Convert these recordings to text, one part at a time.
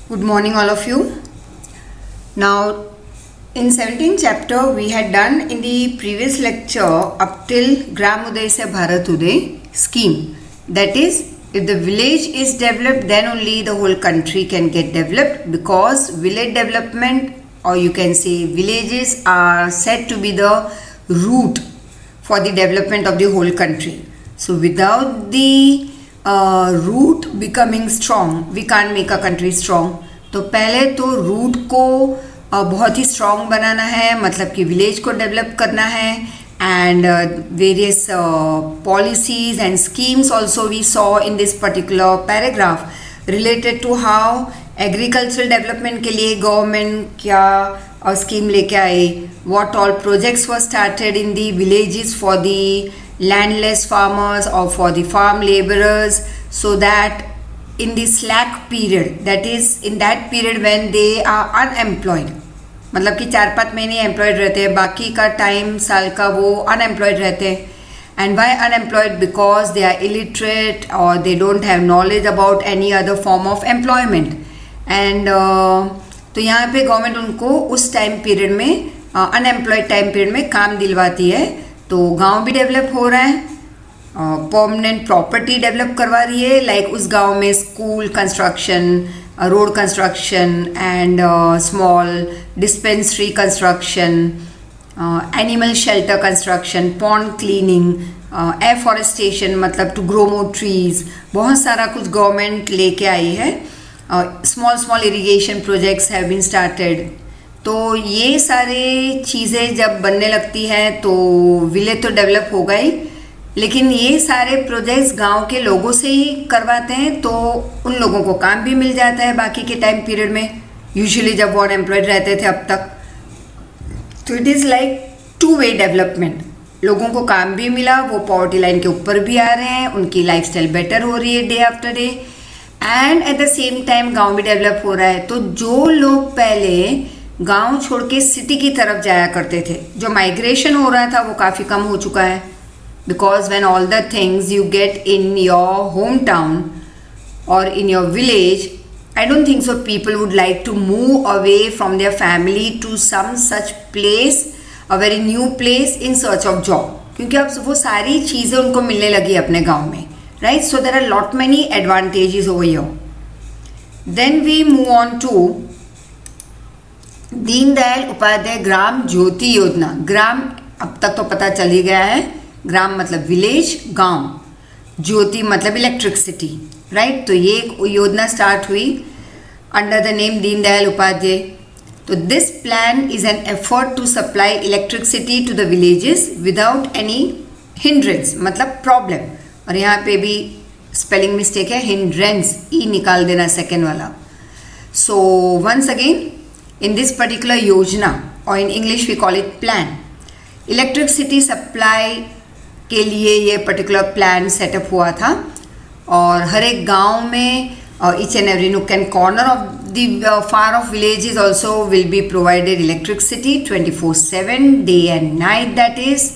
Good morning, all of you. Now, in 17th chapter, we had done in the previous lecture up till Gram Uday se Bharat Uday scheme. That is, if the village is developed, then only the whole country can get developed, because village development, or you can say villages, are said to be the root for the development of the whole country. So, without the root becoming strong, we can't make a country strong. तो पहले तो root को बहुत ही strong बनाना है, मतलब कि village को develop करना है, and various policies and schemes also we saw in this particular paragraph related to how agricultural development के लिए गवर्नमेंट क्या स्कीम लेके आए, what all projects were started in the villages for the landless farmers or for the farm laborers, so that in the slack period, that is in that period when they are unemployed, मतलब कि 4-5 महीने employed रहते हैं, बाकी का time साल का वो अनएम्प्लॉयड रहते हैं. And why unemployed? Because they are illiterate और they don't have knowledge about any other form of employment. And तो यहाँ पे गवर्नमेंट उनको उस टाइम पीरियड में, अनएम्प्लॉयड टाइम पीरियड में काम दिलवाती है. तो गांव भी डेवलप हो रहा है, परमानेंट प्रॉपर्टी डेवलप करवा रही है, लाइक उस गांव में school construction, road construction and small dispensary construction, animal shelter construction, pond cleaning, afforestation, मतलब टू ग्रो मोर ट्रीज, बहुत सारा कुछ गवर्नमेंट लेके आई है. Small irrigation projects have been started. तो ये सारे चीज़ें जब बनने लगती हैं तो विलेज तो डेवलप हो गई, लेकिन ये सारे प्रोजेक्ट्स गांव के लोगों से ही करवाते हैं, तो उन लोगों को काम भी मिल जाता है बाकी के टाइम पीरियड में, यूजुअली जब वो अनएम्प्लॉयड रहते थे अब तक. तो it is like 2-way development. लोगों को काम भी मिला, वो पॉवर्टी लाइन के ऊपर भी आ रहे हैं, उनकी लाइफस्टाइल बेटर हो रही है day after day, and eight the same time गाँव भी डेवलप हो रहा है. तो जो लोग पहले गांव छोड़ के सिटी की तरफ जाया करते थे, जो माइग्रेशन हो रहा था वो काफ़ी कम हो चुका है. Because when all the things you get in your home town और in your village, I don't think so people would like to move away from their family to some such place, a very new place, in search of job, क्योंकि अब वो सारी चीज़ें उनको मिलने लगी अपने गाँव में, right. So there are lot many advantages over here. Then we move on to Deendayal Upadhyaya Gram Jyoti Yojana. Gram अब तक तो पता चल ही गया है, ग्राम मतलब विलेज, गांव, ज्योति मतलब इलेक्ट्रिसिटी, राइट. तो ये एक योजना स्टार्ट हुई under the name Deendayal Upadhyay. तो this plan is an effort to supply electricity to the villages without any hindrance, मतलब प्रॉब्लम. और यहाँ पे भी स्पेलिंग मिस्टेक है, हिंड्रेंस, ई निकाल देना सेकेंड वाला. So once again, in this particular yojana, or in English we call it plan, electricity supply के लिए ये particular plan setup हुआ था. और हर एक गांव में each and every nook and corner of the far off villages also will be provided electricity 24/7 day and night, that is.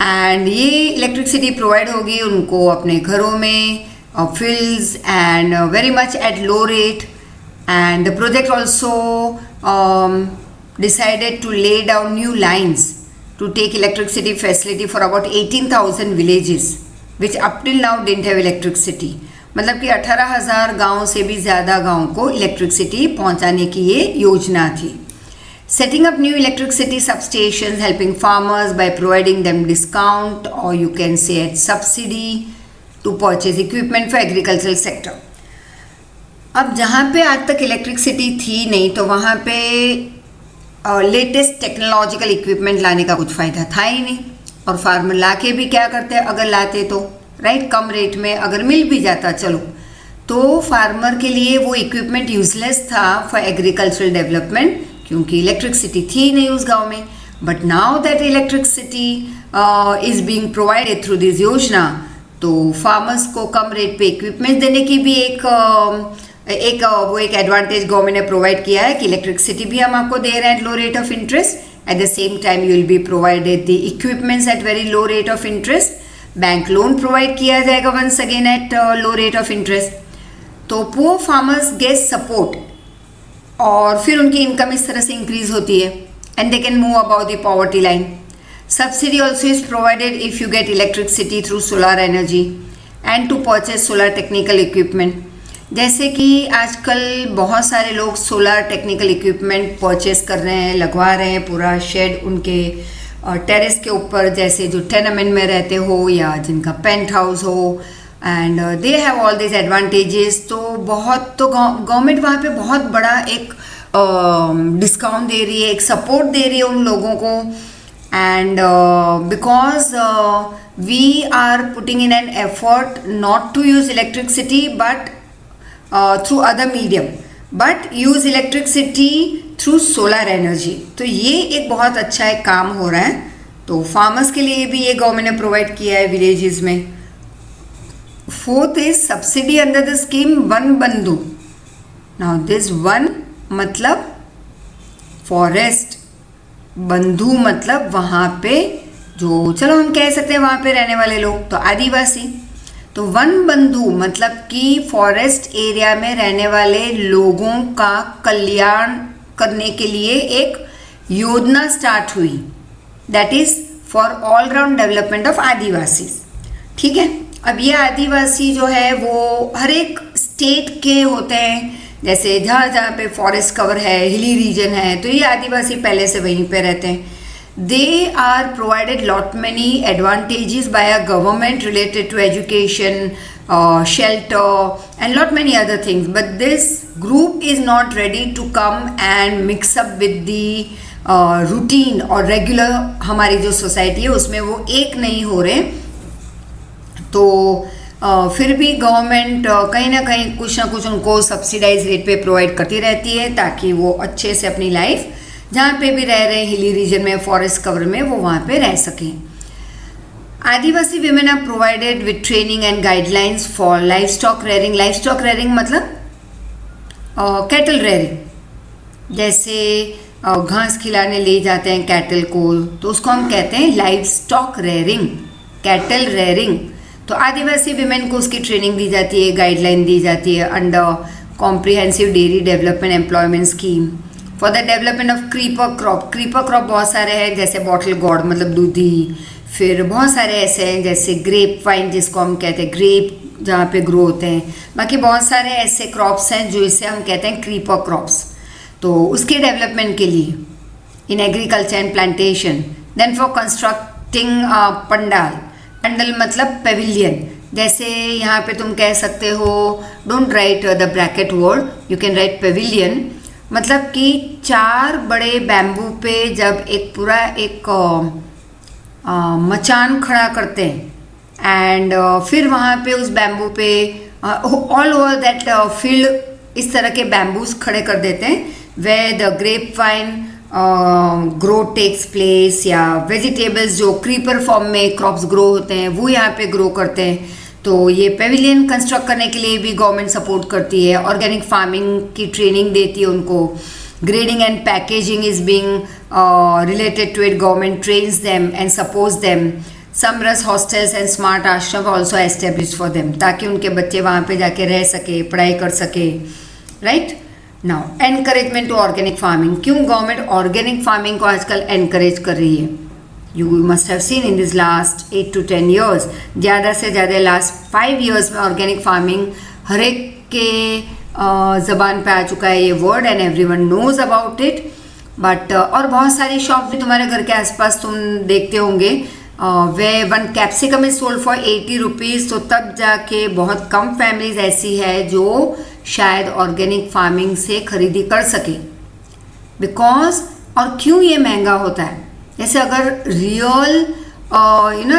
and ये electricity provide होगी उनको अपने घरों में, fields, and very much at low rate. And the project also decided to lay down new lines to take electricity facility for about 18,000 villages, which up till now didn't have electricity. मतलब कि 18,000 गाँव से भी ज़्यादा गाँव को electricity पहुँचाने की ये योजना थी. Setting up new electricity substations, helping farmers by providing them discount, or you can say at subsidy, to purchase equipment for agricultural sector. अब जहाँ पे आज तक इलेक्ट्रिसिटी थी नहीं, तो वहाँ पे लेटेस्ट टेक्नोलॉजिकल इक्विपमेंट लाने का कुछ फ़ायदा था ही नहीं. और फार्मर ला के भी क्या करते हैं, अगर लाते तो राइट कम रेट में अगर मिल भी जाता चलो, तो फार्मर के लिए वो इक्विपमेंट यूजलेस था फॉर एग्रीकल्चरल डेवलपमेंट, क्योंकि इलेक्ट्रिसिटी थी नहीं उस गाँव में. But now that electricity is being provided through this योजना, तो फार्मर्स को कम रेट पे इक्विपमेंट देने की भी एक एडवांटेज गवर्नमेंट ने प्रोवाइड किया है कि इलेक्ट्रिसिटी भी हम आपको दे रहे हैं at low rate of interest. At the same time you will be provided the equipments at very low rate of interest. Bank loan provide किया जाएगा once again at low rate of interest. तो poor farmers get support और फिर उनकी income इस तरह से increase होती है and they can move about the poverty line. Subsidy also is provided if you get electricity through solar energy and to purchase solar technical equipment. जैसे कि आजकल बहुत सारे लोग सोलर टेक्निकल इक्विपमेंट परचेज कर रहे हैं, लगवा रहे हैं पूरा शेड उनके टेरेस के ऊपर, जैसे जो टेनामेंट में रहते हो या जिनका पेंट हाउस हो, and they have all this advantages. तो बहुत तो गवर्नमेंट वहाँ पे बहुत बड़ा एक डिस्काउंट दे रही है, एक सपोर्ट दे रही है उन लोगों को. And because we are putting in an effort not to use electricity but through other medium, but use electricity through solar energy. तो ये एक बहुत अच्छा एक काम हो रहा है. तो फार्मर्स के लिए भी ये गवर्नमेंट ने प्रोवाइड किया है विलेजेस में. Fourth is subsidy under the scheme one बंधु. नाउ दिस वन मतलब फॉरेस्ट, बंधु मतलब वहाँ पे जो, चलो हम कह सकते हैं वहाँ पे रहने वाले लोग, तो आदिवासी. तो वन बंधु मतलब कि फॉरेस्ट एरिया में रहने वाले लोगों का कल्याण करने के लिए एक योजना स्टार्ट हुई, that is for all round development of Adivasi. ठीक है. अब ये आदिवासी जो है वो हर एक स्टेट के होते हैं, जैसे जहाँ जहाँ पे फॉरेस्ट कवर है, हिली रीजन है, तो ये आदिवासी पहले से वहीं पे रहते हैं. They are provided lot many advantages by a government related to education, shelter and lot many other things. But this group is not ready to come and mix up with the routine or regular हमारी जो society है उसमें वो एक नहीं हो रहे. तो फिर भी गवर्नमेंट कहीं ना कुछ उनको सब्सिडाइज रेट पे प्रोवाइड करती रहती है ताकि वो अच्छे से अपनी लाइफ जहाँ पे भी रह रहे हैं हिली रीजन में, फॉरेस्ट कवर में, वो वहाँ पे रह सकें. Adivasi women are provided with training and guidelines for life stock rearing. Life stock rearing मतलब कैटल रेयरिंग. जैसे घास खिलाने ले जाते हैं कैटल को, तो उसको हम कहते हैं life stock rearing, cattle rearing. तो आदिवासी वीमेन को उसकी ट्रेनिंग दी जाती है, गाइडलाइन दी जाती है under comprehensive dairy development employment scheme for the development of creeper crop. Creeper crop बहुत सारे हैं, जैसे बॉटल गॉर्ड मतलब दूधी, फिर बहुत सारे ऐसे हैं जैसे ग्रेप वाइन जिसको हम कहते हैं, ग्रेप जहाँ पे ग्रो होते हैं. बाकी बहुत सारे ऐसे क्रॉप्स हैं जो इसे हम कहते हैं क्रीपर क्रॉप्स. तो उसके डेवलपमेंट के लिए in agriculture and plantation. Then for constructing pandal. Pandal मतलब पेविलियन. जैसे यहाँ पे तुम कह सकते हो, don't write the bracket word, you can write pavilion. मतलब कि 4 बड़े बैम्बू पे जब एक पूरा एक मचान खड़ा करते हैं एंड फिर वहाँ पे उस बैम्बू पे ऑल ओवर दैट फील्ड इस तरह के बैम्बूज खड़े कर देते हैं, way the grape vine grow takes place, या वेजिटेबल्स जो क्रीपर फॉर्म में क्रॉप्स ग्रो होते हैं वो यहाँ पे ग्रो करते हैं. तो ये पेविलियन कंस्ट्रक्ट करने के लिए भी गवर्नमेंट सपोर्ट करती है. ऑर्गेनिक फार्मिंग की ट्रेनिंग देती है उनको. Grading and packaging is being related to it. Government trains them and supports them. Samras hostels and smart ashram also establish for them, ताकि उनके बच्चे वहाँ पे जाके रह सके, पढ़ाई कर सके. Right. Now encouragement to organic farming. क्यों गवर्नमेंट ऑर्गेनिक फार्मिंग को आजकल एनकरेज कर रही है? You must have seen in this last 8 to 10 years, ज़्यादा से ज़्यादा लास्ट 5 years में ऑर्गेनिक फार्मिंग हर एक के ज़बान पे आ चुका है ये word and everyone knows about it. But और बहुत सारी शॉप भी तुम्हारे घर के आसपास तुम देखते होंगे, वे 1 capsicum is sold for 80 rupees. तो तब जाके बहुत कम फैमिलीज ऐसी है जो शायद ऑर्गेनिक फार्मिंग से खरीदी कर सके. बिकॉज और क्यों ये महंगा होता है? जैसे अगर रियल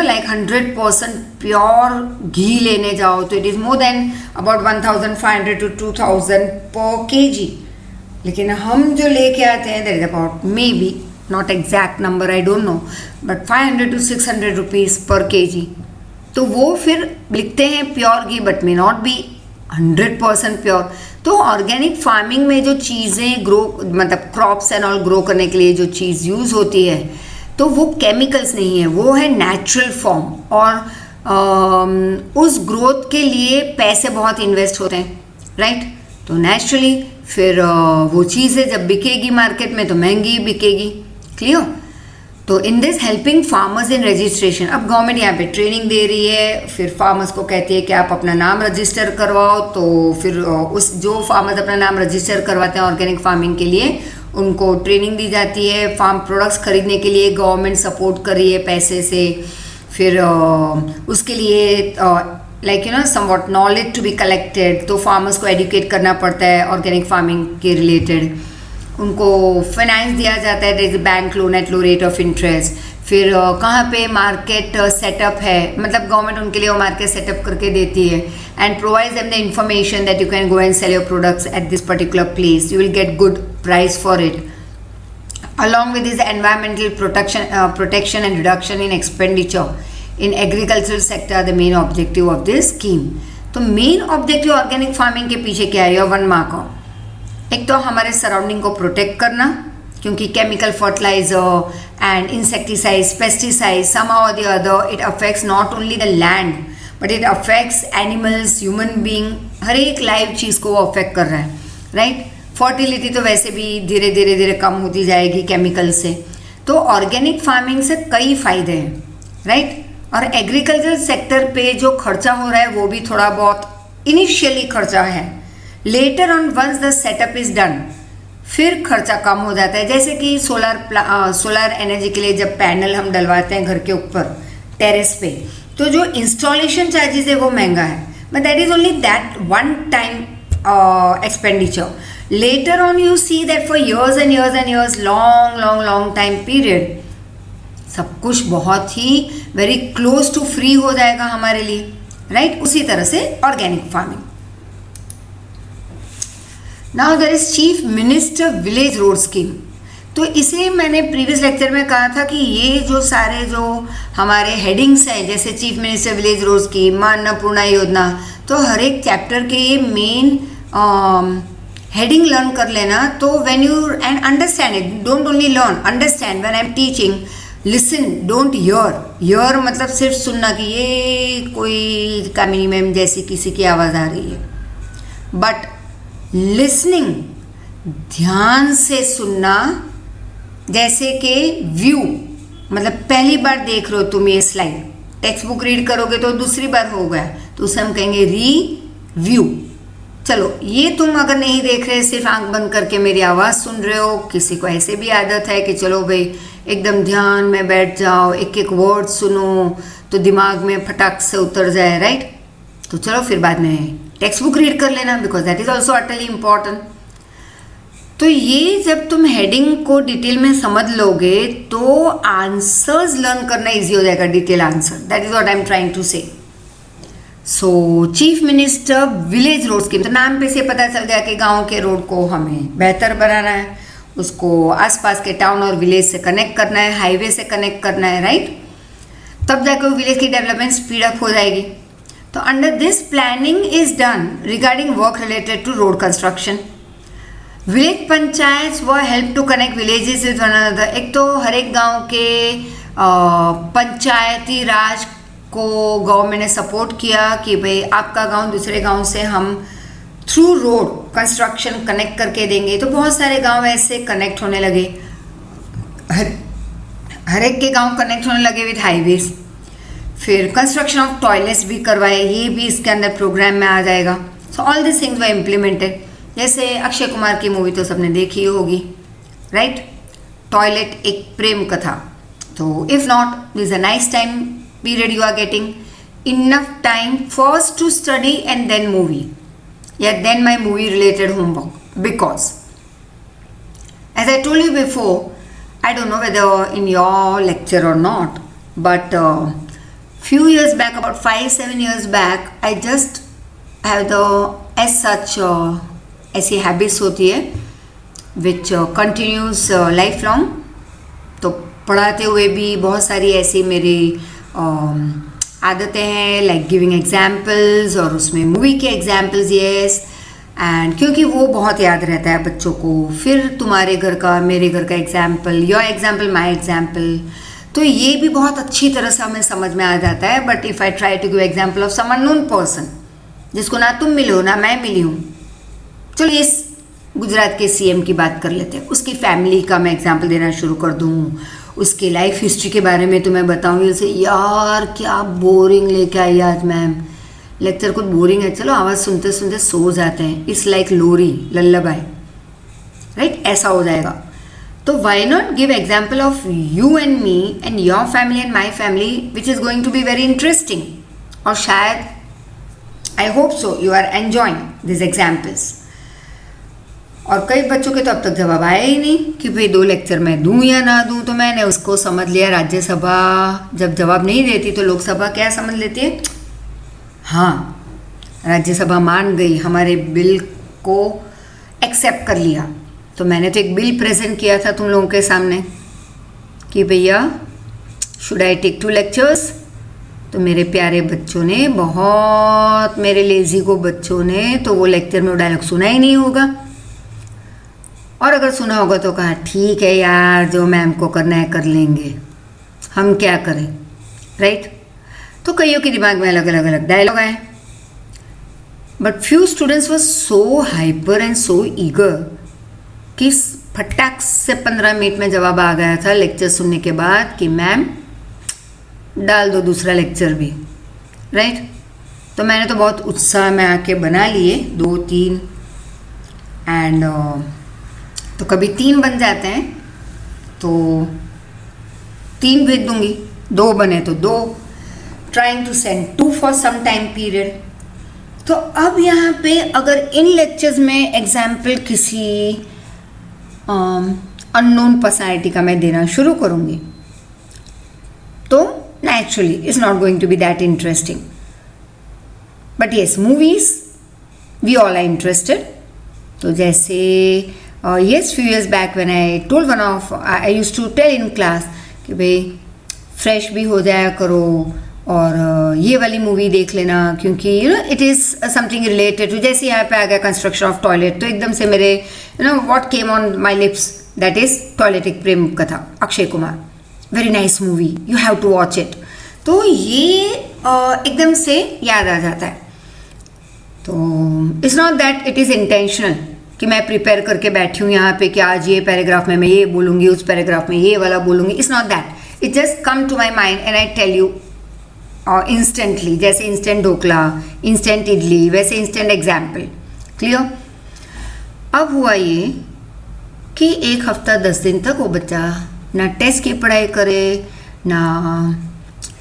लाइक 100% प्योर घी लेने जाओ तो it is more than about 1500 to 2000 पर kg. लेकिन हम जो लेके आते हैं that is about may be not exact number, I don't know, but 500 to 600 rupees पर kg. तो वो फिर लिखते हैं pure ghee but may not be 100% pure. तो ऑर्गेनिक फार्मिंग में जो चीज़ें ग्रो मतलब क्रॉप्स एंड ऑल ग्रो करने के लिए जो चीज़ यूज़ होती है तो वो केमिकल्स नहीं है, वो है नेचुरल फॉर्म. और उस ग्रोथ के लिए पैसे बहुत इन्वेस्ट होते हैं. राइट. तो नेचुरली फिर वो चीज़ है जब बिकेगी मार्केट में तो महंगी बिकेगी। क्लियर? तो in this helping farmers in registration, अब गवर्नमेंट यहाँ पे ट्रेनिंग दे रही है, फिर फार्मर्स को कहती है कि आप अपना नाम रजिस्टर करवाओ। तो फिर उस जो फार्मर्स अपना नाम रजिस्टर करवाते हैं ऑर्गेनिक फार्मिंग के लिए, उनको ट्रेनिंग दी जाती है। फार्म प्रोडक्ट्स खरीदने के लिए गवर्नमेंट सपोर्ट कर रही है पैसे से। फिर उसके लिए like you know somewhat knowledge to be collected, तो फार्मर्स को एडुकेट करना पड़ता है ऑर्गेनिक फार्मिंग के रिलेटेड। उनको फाइनेंस दिया जाता है, जैसे bank loan at low rate of interest. फिर कहाँ पे मार्केट सेटअप है, मतलब गवर्नमेंट उनके लिए वो मार्केट सेटअप करके देती है and provides them the information that you can go and sell your products at this particular place, you will get good price for it. Along with this environmental protection and reduction in expenditure in agricultural sector are the main objective of this scheme. तो main objective organic farming के पीछे क्या है? One mark. एक तो हमारे surrounding को protect करना, क्योंकि chemical fertiliser and insecticides, pesticides, somehow or the other it affects not only the land but it affects animals, human being, हर एक लाइव चीज़ को वो अफेक्ट कर रहा है, राइट? फर्टिलिटी तो वैसे भी धीरे धीरे धीरे कम होती जाएगी केमिकल से। तो ऑर्गेनिक फार्मिंग से कई फायदे हैं, राइट? और एग्रीकल्चर सेक्टर पे जो खर्चा हो रहा है वो भी थोड़ा बहुत इनिशियली खर्चा है, later on once the setup is done फिर खर्चा कम हो जाता है। जैसे कि सोलर एनर्जी के लिए जब पैनल हम डलवाते हैं घर के ऊपर टेरेस पे, तो जो इंस्टॉलेशन चार्जेस है वो महंगा है, but that is only that one time expenditure. Later on you see that for years and years and years, long time period, सब कुछ बहुत ही very close to free हो जाएगा हमारे लिए, right? उसी तरह से organic farming. Now there is Chief Minister Village Road Scheme. तो इसे मैंने प्रीवियस लेक्चर में कहा था कि ये जो सारे जो हमारे हेडिंग्स हैं, जैसे chief minister village road scheme, Annapurna योजना, तो हर एक चैप्टर के ये मेन हेडिंग लर्न कर लेना। तो when you and understand it, don't only learn, understand. When I am teaching, listen, don't hear मतलब सिर्फ सुनना कि ये कोई कामिनी मैम जैसी किसी की आवाज़ आ रही है, बट लिसनिंग, ध्यान से सुनना। जैसे कि व्यू, मतलब पहली बार देख रहे हो तुम ये स्लाइड, टेक्स्ट बुक रीड करोगे तो दूसरी बार हो गया, तो उसे हम कहेंगे रिव्यू। चलो, ये तुम अगर नहीं देख रहे, सिर्फ आंख बंद करके मेरी आवाज़ सुन रहे हो, किसी को ऐसे भी आदत है कि चलो भाई एकदम ध्यान में बैठ जाओ, एक एक वर्ड सुनो तो दिमाग में फटाक से उतर जाए, राइट? तो चलो फिर बाद में टेक्स्ट बुक रीड कर लेना, because that is also utterly important. तो ये जब तुम हेडिंग को डिटेल में समझ लोगे तो आंसर्स लर्न करना इजी हो जाएगा, detail answer. That is what I am trying to say. So chief minister village road scheme, तो नाम पे से पता चल गया कि गांव के रोड को हमें बेहतर बनाना है, उसको आसपास के टाउन और विलेज से कनेक्ट करना है, हाईवे से कनेक्ट करना है, राइट? तब जाकर विलेज की डेवलपमेंट स्पीड अप हो जाएगी। तो under this planning is done regarding work related to road construction. Village panchayat वो help to connect villages with one another. एक तो हर एक गांव के पंचायती राज को गवर्नमेंट ने सपोर्ट किया कि भाई आपका गांव दूसरे गांव से हम थ्रू रोड कंस्ट्रक्शन कनेक्ट करके देंगे। तो बहुत सारे गांव ऐसे कनेक्ट होने लगे, हर एक के गांव कनेक्ट होने लगे विद हाईवेज। फिर कंस्ट्रक्शन ऑफ टॉयलेट्स भी करवाए, ये भी इसके अंदर प्रोग्राम में आ जाएगा। So all this things were implemented. जैसे अक्षय कुमार की मूवी तो सबने देखी होगी, राइट? टॉयलेट एक प्रेम कथा। तो if not, this is a nice time period you are getting, enough time first to study and then movie, या then my movie related homework, because as I told you before, I don't know whether in your lecture और not, but few years back, about 5-7 years back, I just have the as such ऐसी habits होती है विच continuous life long. तो पढ़ाते हुए भी बहुत सारी ऐसी मेरी आदतें हैं, लाइक गिविंग एग्जाम्पल्स, और उसमें मूवी के एग्जाम्पल्स, येस, एंड क्योंकि वो बहुत याद रहता है बच्चों को। फिर तुम्हारे घर का, मेरे घर का example, your example, my example, तो ये भी बहुत अच्छी तरह से हमें समझ में आ जाता है। But if I try to give example of some unknown person, जिसको ना तुम मिले हो ना मैं मिली हूँ, चलो इस गुजरात के सीएम की बात कर लेते हैं, उसकी फैमिली का मैं एग्जांपल देना शुरू कर दूँ, उसके लाइफ हिस्ट्री के बारे में तुम्हें बताऊँ, जैसे यार क्या बोरिंग लेके आई आज मैम, लेक्चर कुछ बोरिंग है, चलो आवाज़ सुनते सुनते सो जाते हैं, इट्स लाइक लोरी लल्लाबाई, राइट, ऐसा हो जाएगा। तो why not give example of you and me and your family and my family which is going to be very interesting, और शायद I hope so you are enjoying this examples. और कई बच्चों के तो अब तक जवाब आया ही नहीं कि भाई 2 लेक्चर मैं दूं या ना दूं, तो मैंने उसको समझ लिया राज्यसभा जब जवाब नहीं देती तो लोकसभा क्या समझ लेती है, हाँ राज्यसभा मान गई, हमारे बिल को एक्सेप्ट कर लिया। तो मैंने तो एक बिल प्रेजेंट किया था तुम लोगों के सामने कि भैया शुड आई टेक 2 लेक्चर्स, तो मेरे प्यारे बच्चों ने, बहुत मेरे लेजी को बच्चों ने तो वो लेक्चर में वो डायलॉग सुना ही नहीं होगा, और अगर सुना होगा तो कहा ठीक है यार जो मैम को करना है कर लेंगे, हम क्या करें, राइट। तो कईयों के दिमाग में अलग अलग डायलॉग आए, but few students were so hyper and so eager कि फटाक से 15 मिनट में जवाब आ गया था लेक्चर सुनने के बाद कि मैम डाल दो दूसरा लेक्चर भी, राइट। तो मैंने तो बहुत उत्साह में आके बना लिए 2-3 एंड तो कभी 3 बन जाते हैं तो 3 भेज दूंगी, 2 बने तो 2, trying to send 2 for some time period. तो अब यहाँ पे अगर इन लेक्चर्स में एग्जाम्पल किसी अननोन पर्सनैलिटी का मैं देना शुरू करूँगी तो naturally it's not going to be that interesting, but yes movies we all are interested। तो जैसे yes few years back when I told one of I used to tell in class कि भाई फ्रेश भी हो जाया करो और ये वाली मूवी देख लेना, क्योंकि you know it is something related to, जैसे यहाँ पे आ गया कंस्ट्रक्शन ऑफ टॉयलेट तो एकदम से मेरे you know what came on my lips that is टॉयलेटिक Prem Katha, Akshay Kumar, very nice movie, you have to watch it. तो ये एकदम से याद आ जाता है। तो it's not that it is intentional कि मैं प्रिपेयर करके बैठी हूँ यहाँ पे कि आज ये पैराग्राफ में मैं ये बोलूँगी, उस पैराग्राफ में ये वाला बोलूँगी, it's not that, it just come to my mind and I tell you instantly, जैसे इंस्टेंट ढोकला, इंस्टेंट इडली, वैसे इंस्टेंट एग्जाम्पल, क्लियर। अब हुआ ये कि 1 हफ्ता 10 दिन तक वो बच्चा ना टेस्ट की पढ़ाई करे ना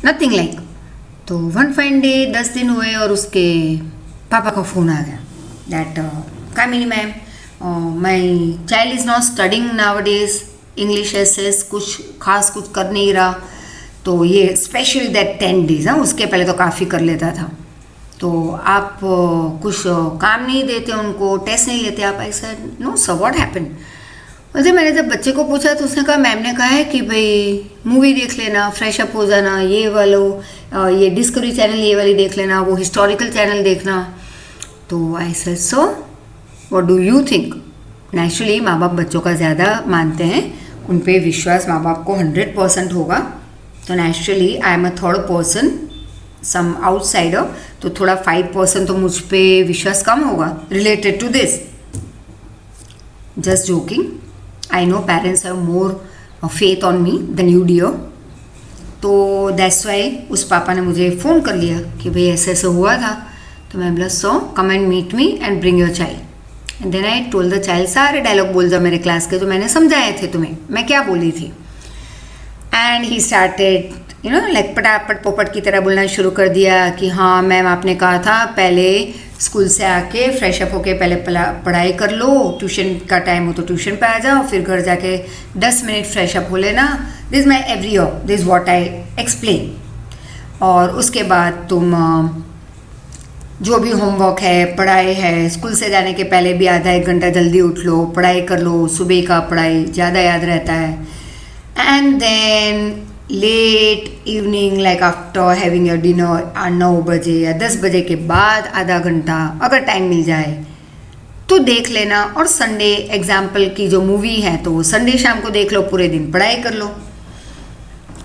नथिंग लाइक। तो वन फाइन डे 10 दिन हुए और उसके पापा का फ़ोन आ गया that Kamini ma'am my child is not studying nowadays English essays, कुछ खास कुछ कर नहीं रहा, तो ये स्पेशली दैट 10 डेज, हाँ उसके पहले तो काफ़ी कर लेता था, तो आप कुछ काम नहीं देते उनको, टेस्ट नहीं लेते आप, ऐसा नो सर व्हाट हैपेंड। वैसे मैंने जब बच्चे को पूछा तो उसने कहा मैम ने कहा है कि भाई मूवी देख लेना, फ्रेश अप हो जाना, ये वालो ये डिस्कवरी चैनल ये वाली देख लेना, वो हिस्टोरिकल चैनल देखना। तो I said so what do you think. Naturally माँ बाप बच्चों का ज़्यादा मानते हैं, उन पे विश्वास माँ बाप को 100% होगा, तो naturally I am a third person, some outsider, तो थोड़ा 5% तो मुझ पे विश्वास कम होगा related to this. Just joking, I know parents have more faith on me than you dear। तो दैट्स वाई उस पापा ने मुझे फ़ोन कर लिया कि भाई ऐसे ऐसे हुआ था, तो मैं बोला so come and meet me and bring your child. And then I told the child सारे डायलॉग बोल जा मेरे क्लास के जो मैंने समझाए थे तुम्हें, मैं क्या बोली थी। And he started you know like पटापट पोपट की तरह बोलना शुरू कर दिया कि हाँ मैम आपने कहा था पहले स्कूल से आके फ्रेश अप होके पहले पढ़ाई कर लो, ट्यूशन का टाइम हो तो ट्यूशन पे आ जाओ, फिर घर जाके 10 मिनट फ्रेश अप हो लेना, this my every year, this what I explain. और उसके बाद तुम जो भी होमवर्क है, पढ़ाई है, स्कूल से जाने के पहले भी आधा 1 घंटा जल्दी उठ लो, पढ़ाई कर लो, सुबह का पढ़ाई ज़्यादा याद रहता है। And then late evening like after having your dinner 9 बजे या 10 बजे के बाद आधा घंटा अगर टाइम मिल जाए तो देख लेना, और संडे एग्जाम्पल की जो मूवी है तो वो संडे शाम को देख लो, पूरे दिन पढ़ाई कर लो,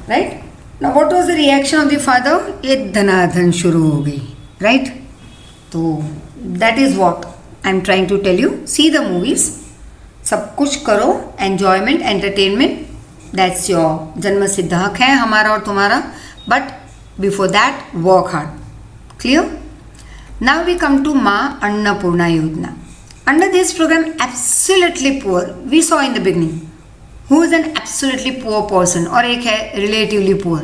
right. Now what was the reaction of the father, ये धनाधन शुरू हो गई, राइट। तो that is what I am trying to tell you, see the movies सब कुछ करो, एन्जॉयमेंट, एंटरटेनमेंट, दैट्स योर जन्म सिद्ध हक है हमारा और तुम्हारा, but before that work hard. Clear? Now we come to Maa Annapurna Yojana. Under this programme absolutely poor, we saw in the beginning who is an absolutely poor person, और एक है रिलेटिवली पुअर.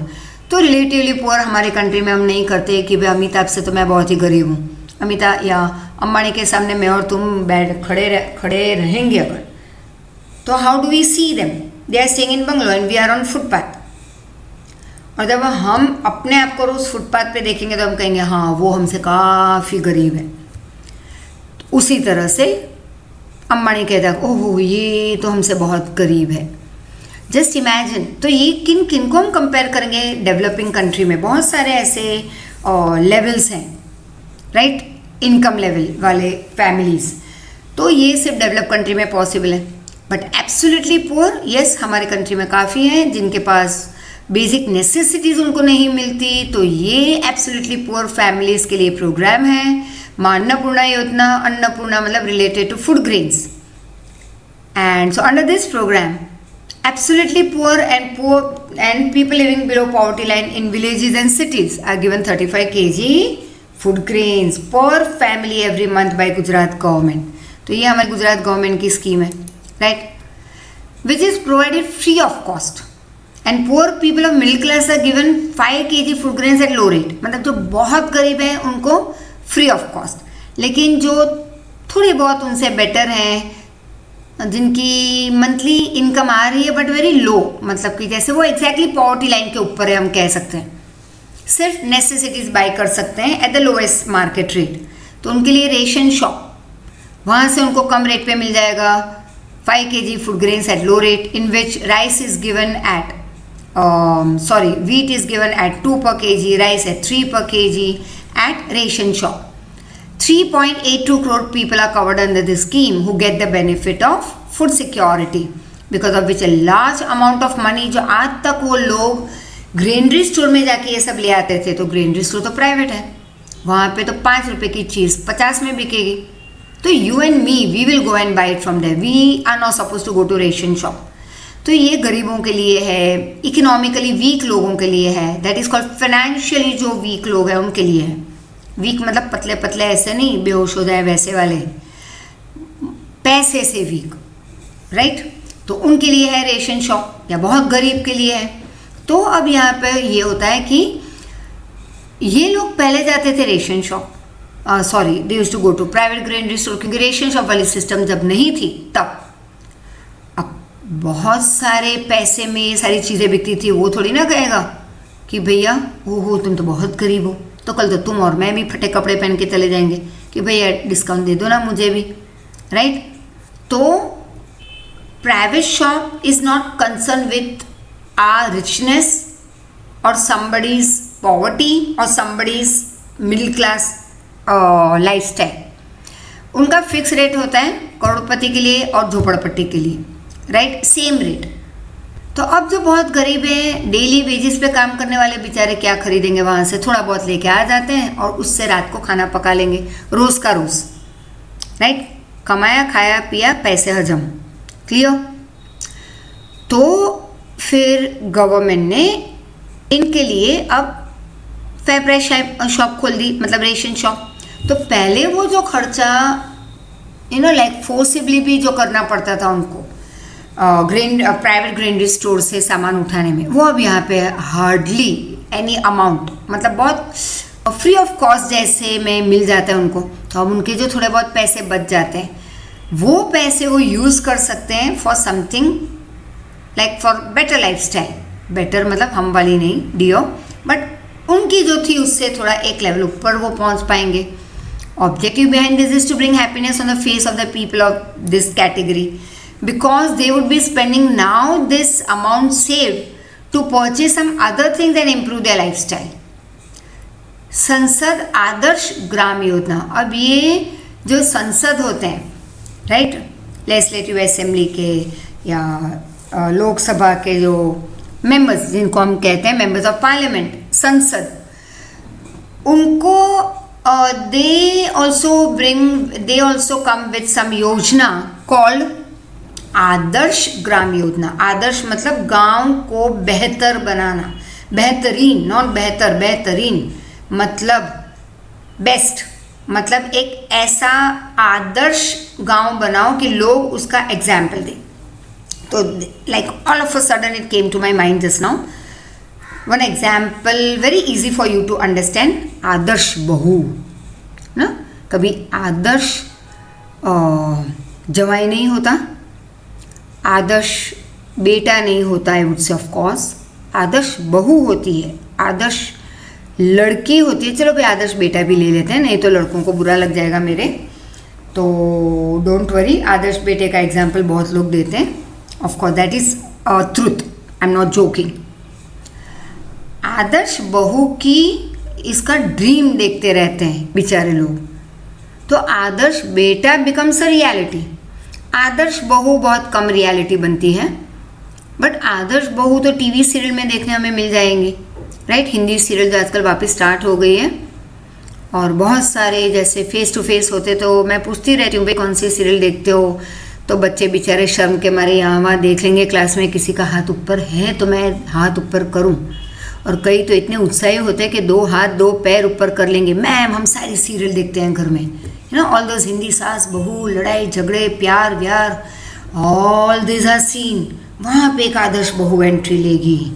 तो रिलेटिवली पुअर हमारे कंट्री में हम नहीं करते कि भाई अमिताभ से तो मैं बहुत ही गरीब हूँ, अमिताभ या अंबानी के सामने मैं और तुम बैठ खड़े रहेंगे अगर, तो how do we see them? They are staying in bungalow and we are on footpath. और जब हम अपने आप को रोज फुटपाथ पे देखेंगे तो हम कहेंगे हाँ वो हमसे काफ़ी गरीब है. तो उसी तरह से अंबानी कहता है ओह ये तो हमसे बहुत गरीब है. Just imagine. तो ये किन किन को हम कंपेयर करेंगे? डेवलपिंग कंट्री में बहुत सारे ऐसे लेवल्स हैं, राइट? इनकम लेवल वाले फैमिलीज. तो ये सिर्फ डेवलप कंट्री में पॉसिबल है. बट एब्सोल्युटली पुअर, यस, हमारे कंट्री में काफ़ी हैं जिनके पास बेसिक नेसेसिटीज़ उनको नहीं मिलती. तो ये एब्सोल्युटली पुअर फैमिलीज़ के लिए प्रोग्राम है माँ अन्नपूर्णा योजना. अन्नपूर्णा मतलब related to food grains. And so under this programme absolutely poor and people living below poverty line in villages and cities are given 35 kg food grains per family every month by Gujarat government. तो ये हमारी Gujarat government की scheme है, right, which is provided free of cost. And poor people of middle class are given 5 kg food grains at low rate. मतलब जो बहुत गरीब हैं उनको फ्री ऑफ कॉस्ट, लेकिन जो थोड़ी बहुत उनसे बेटर हैं, जिनकी मंथली इनकम आ रही है बट वेरी लो, मतलब कि जैसे वो एग्जैक्टली पॉवर्टी लाइन के ऊपर है हम कह सकते हैं, सिर्फ नेसेसिटीज बाय कर सकते हैं at the lowest market rate. तो उनके लिए रेशन शॉप, वहाँ से उनको कम रेट पे मिल जाएगा 5 kg food grains at low rate, in which rice is given at wheat is given at 2 per kg, rice at 3 per kg at ration shop. 3.82 crore people are covered under this scheme who get the benefit of food security, because of which a large amount of money जो आज तक वो लोग granary store में जाके ये सब ले आते थे, तो ग्रेनरी स्टोर तो प्राइवेट है, वहाँ पे तो 5 रुपये की चीज़ 50 में बिकेगी. तो you and me we will go and buy it from there, we are not suppose to go to ration shop. तो ये गरीबों के लिए है, इकोनॉमिकली वीक लोगों के लिए है, दैट इज कॉल्ड फाइनेंशियली जो वीक लोग हैं उनके लिए है. वीक मतलब पतले पतले ऐसे नहीं बेहोश हो जाए वैसे वाले, पैसे से वीक, राइट. तो उनके लिए है रेशन शॉप, या बहुत गरीब के लिए है. तो अब यहाँ पे ये होता है कि ये लोग पहले जाते थे ration shop, they used to go to private granary store, क्योंकि रेशन शॉप वाली सिस्टम जब नहीं थी तब. अब बहुत सारे पैसे में ये सारी चीज़ें बिकती थी, वो थोड़ी ना कहेगा कि भैया हो तुम तो बहुत गरीब हो, तो कल तो तुम और मैं भी फटे कपड़े पहन के चले जाएंगे कि भैया डिस्काउंट दे दो ना मुझे भी, राइट. तो private shop is not concern with our richness और somebody's पॉवर्टी और somebody's मिडिल क्लास लाइफस्टाइल. उनका फिक्स रेट होता है करोड़पति के लिए और झोपड़पट्टी के लिए, राइट, सेम रेट. तो अब जो बहुत गरीब हैं, डेली वेजेस पे काम करने वाले बेचारे क्या खरीदेंगे, वहाँ से थोड़ा बहुत लेके आ जाते हैं और उससे रात को खाना पका लेंगे रोज़ का रोज़, राइट. कमाया खाया पिया पैसे हजम. क्लियर? तो फिर गवर्नमेंट ने इनके लिए अब फेयर प्राइस शॉप खोल दी, मतलब रेशन शॉप. तो पहले वो जो खर्चा लाइक फोर्सिबली भी जो करना पड़ता था उनको प्राइवेट ग्रेनरी स्टोर से सामान उठाने में, वो अब यहाँ पे हार्डली एनी अमाउंट, मतलब बहुत फ्री ऑफ कॉस्ट जैसे में मिल जाता है उनको. तो अब उनके जो थोड़े बहुत पैसे बच जाते हैं, वो पैसे वो यूज़ कर सकते हैं for something like for better lifestyle. Better मतलब हम वाली नहीं डियो, बट उनकी जो थी उससे थोड़ा एक लेवल ऊपर वो पहुँच पाएंगे. Objective behind this is to bring happiness on the face of the people of this category, because they would be spending now this amount saved to purchase some other things and improve their lifestyle. संसद आदर्श ग्राम योजना. अब ये जो संसद होते हैं, right, legislative assembly के या लोकसभा के जो मेंबर्स जिनको हम कहते हैं मेंबर्स ऑफ पार्लियामेंट, संसद, उनको they also come with some योजना called आदर्श ग्राम योजना, आदर्श मतलब गांव को बेहतर बनाना, बेहतरीन, नॉट बेहतर, बेहतरीन मतलब बेस्ट, मतलब एक ऐसा आदर्श गांव बनाओ कि लोग उसका एग्जाम्पल दें. तो like all of a sudden it came to my mind just now one example very easy for you to understand. आदर्श बहू ना, कभी आदर्श जवाई नहीं होता, आदर्श बेटा नहीं होता, I would say of course. आदर्श बहू होती है, आदर्श लड़की होती है. चलो भाई आदर्श बेटा भी ले लेते हैं, नहीं तो लड़कों को बुरा लग जाएगा मेरे, तो डोंट वरी. आदर्श बेटे का एग्जाम्पल बहुत लोग देते हैं. Of course that is truth, I am not joking. आदर्श बहू की इसका ड्रीम देखते रहते हैं बेचारे लोग. तो आदर्श बेटा बिकम्स अ रियलिटी. आदर्श बहू बहुत कम रियलिटी बनती है, बट आदर्श बहू तो टीवी सीरियल में देखने हमें मिल जाएंगे, राइट. हिंदी सीरियल जो आजकल वापस स्टार्ट हो गई है, और बहुत सारे जैसे फेस टू फेस होते, तो मैं पूछती रहती हूँ भाई कौन सी सीरियल देखते हो, तो बच्चे बेचारे शर्म के मारे यहाँ वहाँ देख लेंगे. क्लास में किसी का हाथ ऊपर है तो मैं हाथ ऊपर करूँ, और कई तो इतने उत्साही होते हैं कि 2 हाथ 2 पैर ऊपर कर लेंगे. मैम हम सारी सीरियल देखते हैं घर में, you know all those Hindi सास बहू, लड़ाई झगड़े, प्यार व्यार, ऑल दिस आर सीन. वहाँ पे एक आदर्श बहू एंट्री लेगी,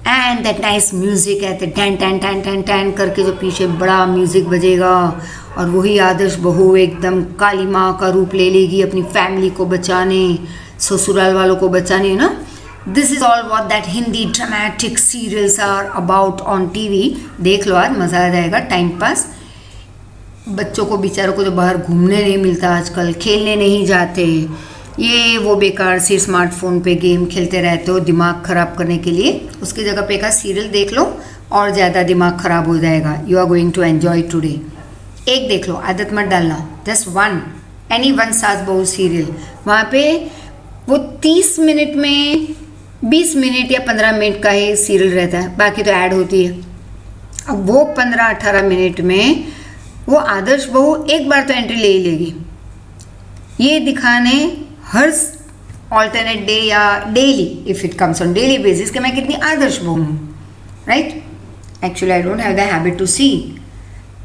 एंड दैट नाइस म्यूजिक है, tan tan tan tan tan करके जो पीछे बड़ा म्यूजिक बजेगा, और वही आदर्श बहू एकदम काली माँ का रूप ले लेगी अपनी फैमिली को बचाने, ससुराल वालों को बचाने. ना this is all what that Hindi dramatic serials are about on TV. देख लो आज, मज़ा आ जाएगा, टाइम पास. बच्चों को बेचारों को जो बाहर घूमने नहीं मिलता आजकल, खेलने नहीं जाते, ये वो बेकार से स्मार्टफोन पे गेम खेलते रहते हो दिमाग ख़राब करने के लिए, उसकी जगह पे एक सीरियल देख लो और ज़्यादा दिमाग ख़राब हो जाएगा. You are going to enjoy today. एक देख लो, आदत मत डालना, जस्ट वन, एनी वन सास बहू सीरियल. वहाँ पे वो 30 मिनट में 20 मिनट या 15 मिनट का ही सीरियल रहता है, बाकी तो ऐड होती है. अब वो 15-18 मिनट में वो आदर्श बहू एक बार तो एंट्री ले ही लेगी, ये दिखाने हर ऑल्टरनेट डे या daily, if it comes on daily basis, कि मैं कितनी आदर्श बहू हूँ, right. Actually I don't have the habit to see,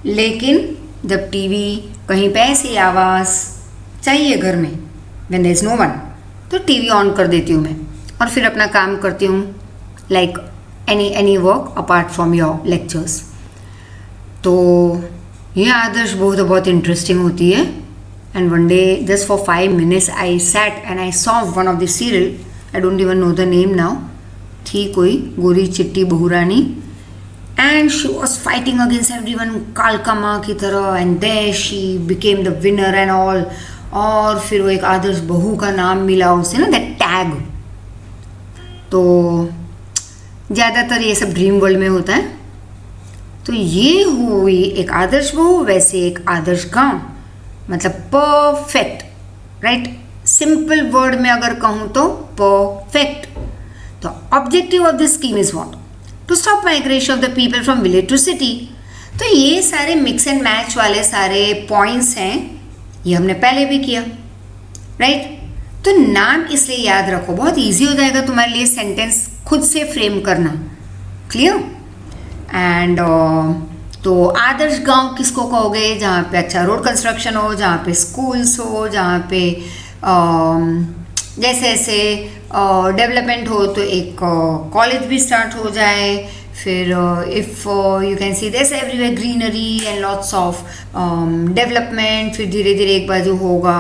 लेकिन जब टीवी कहीं पे ऐसी आवाज़ चाहिए घर में, when there is no one, तो टीवी ऑन कर देती हूँ मैं, और फिर अपना काम करती हूँ, like any work apart from your lectures. तो ये आदर्श बहू तो बहुत इंटरेस्टिंग होती है. And one day, just for 5 minutes, I sat and I saw one of the serial. I don't even know the name now. थी कोई गोरी चिट्टी बहुरानी, and she was fighting against everyone कालका माँ की तरह, and there she became the winner and all. और फिर वो एक आदर्श बहू का नाम मिला उसे ना, that tag. तो ज़्यादातर ये सब ड्रीम वर्ल्ड में होता है. तो ये हुई एक आदर्श बहू, वैसे एक आदर्श गाँव, मतलब परफेक्ट, राइट. सिंपल वर्ड में अगर कहूँ तो परफेक्ट. तो objective of this scheme is what? To stop migration of the people from village to city. तो ये सारे मिक्स एंड मैच वाले सारे पॉइंट्स हैं, ये हमने पहले भी किया, राइट. तो नाम इसलिए याद रखो, बहुत ईजी हो जाएगा तुम्हारे लिए सेंटेंस खुद से फ्रेम करना. क्लियर. एंड तो आदर्श गांव किसको कहोगे? जहाँ पे अच्छा रोड कंस्ट्रक्शन हो, जहाँ पे स्कूल्स हो, जहाँ पे जैसे ऐसे डेवलपमेंट हो, तो एक कॉलेज भी स्टार्ट हो जाए. फिर if you can see this everywhere greenery and lots of development. फिर धीरे धीरे एक बाजू होगा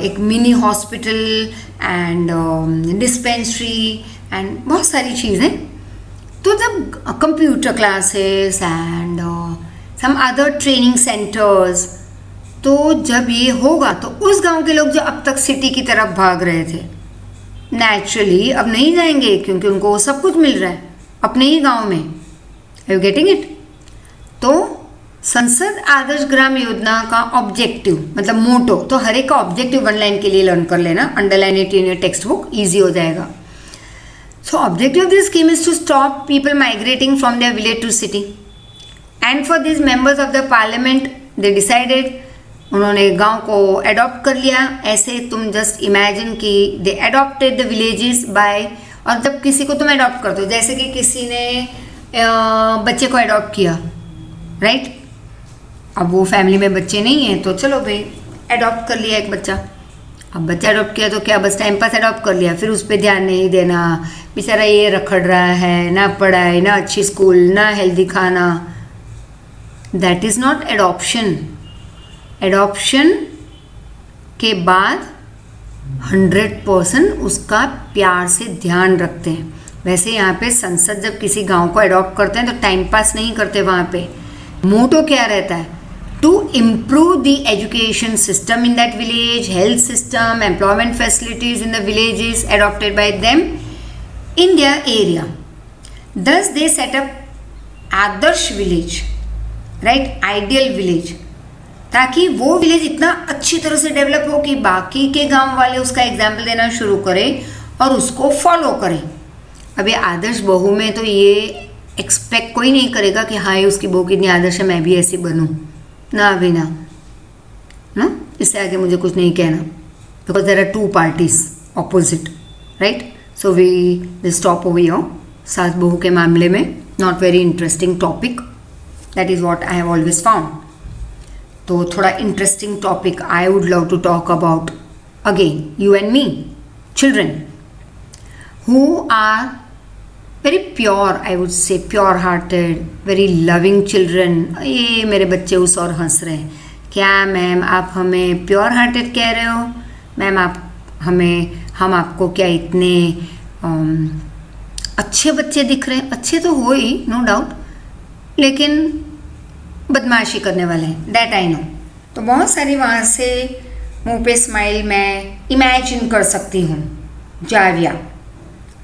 एक मिनी हॉस्पिटल एंड डिस्पेंसरी एंड बहुत सारी चीज़ें. तो जब computer classes and some other training centres, तो जब ये होगा तो उस गांव के लोग जो अब तक सिटी की तरफ भाग रहे थे, नेचुरली अब नहीं जाएंगे, क्योंकि उनको सब कुछ मिल रहा है अपने ही गांव में. Are you getting it? तो संसद आदर्श ग्राम योजना का ऑब्जेक्टिव मतलब मोटो, तो हर एक का ऑब्जेक्टिव 1 लाइन के लिए लर्न कर लेना, underline it in your text book, easy हो जाएगा. So objective of this scheme is to stop people migrating from their village to city. And for these members of the parliament, they decided उन्होंने गांव को adopt कर लिया। ऐसे तुम just imagine कि दे एडॉप्टेड द विलेजेस बाय, और जब किसी को तुम एडॉप्ट करते हो, जैसे कि किसी ने बच्चे को एडॉप्ट किया, राइट। अब वो फैमिली में बच्चे नहीं हैं तो चलो भाई एडॉप्ट कर लिया एक बच्चा। अब बच्चा अडॉप्ट किया तो क्या बस टाइम पास अडॉप्ट कर लिया, फिर उस पर ध्यान नहीं देना, बेचारा ये रखड़ रहा है, ना पढ़ाई, ना अच्छी स्कूल, ना हेल्दी खाना। That is not adoption. Adoption के बाद 100% उसका प्यार से ध्यान रखते हैं। वैसे यहाँ पे संसद जब किसी गांव को अडॉप्ट करते हैं तो टाइम पास नहीं करते। वहाँ पे मोटो क्या रहता है? To improve the education system in that village, health system, employment facilities in the villages adopted by them in their area. Thus they set up Adarsh village, right, ideal village, ताकि वो village इतना अच्छी तरह से develop हो कि बाकी के गांव वाले उसका एग्जाम्पल देना शुरू करें और उसको फॉलो करें। अब ये आदर्श बहू में तो ये एक्सपेक्ट कोई नहीं करेगा कि हाँ ये उसकी बहू कितनी आदर्श है, मैं भी ऐसी बनूं। ना भी ना, इससे आगे मुझे कुछ नहीं कहना, because there are two parties opposite, right. So we stop over here. सास बहू के मामले में not very interesting topic, that is what I have always found. तो थोड़ा interesting topic I would love to talk about again, you and me, children who are very pure, I would say pure hearted, very loving children. ये मेरे बच्चे उस और हंस रहे हैं। क्या मैम आप हमें प्योर हार्टेड कह रहे हो? मैम हम आपको क्या इतने अच्छे बच्चे दिख रहे हैं? अच्छे तो हो ही, नो डाउट, लेकिन बदमाशी करने वाले हैं, दैट आई नो। तो बहुत सारी वहाँ से मुंह पे स्माइल मैं इमेजिन कर सकती हूँ, जाविया,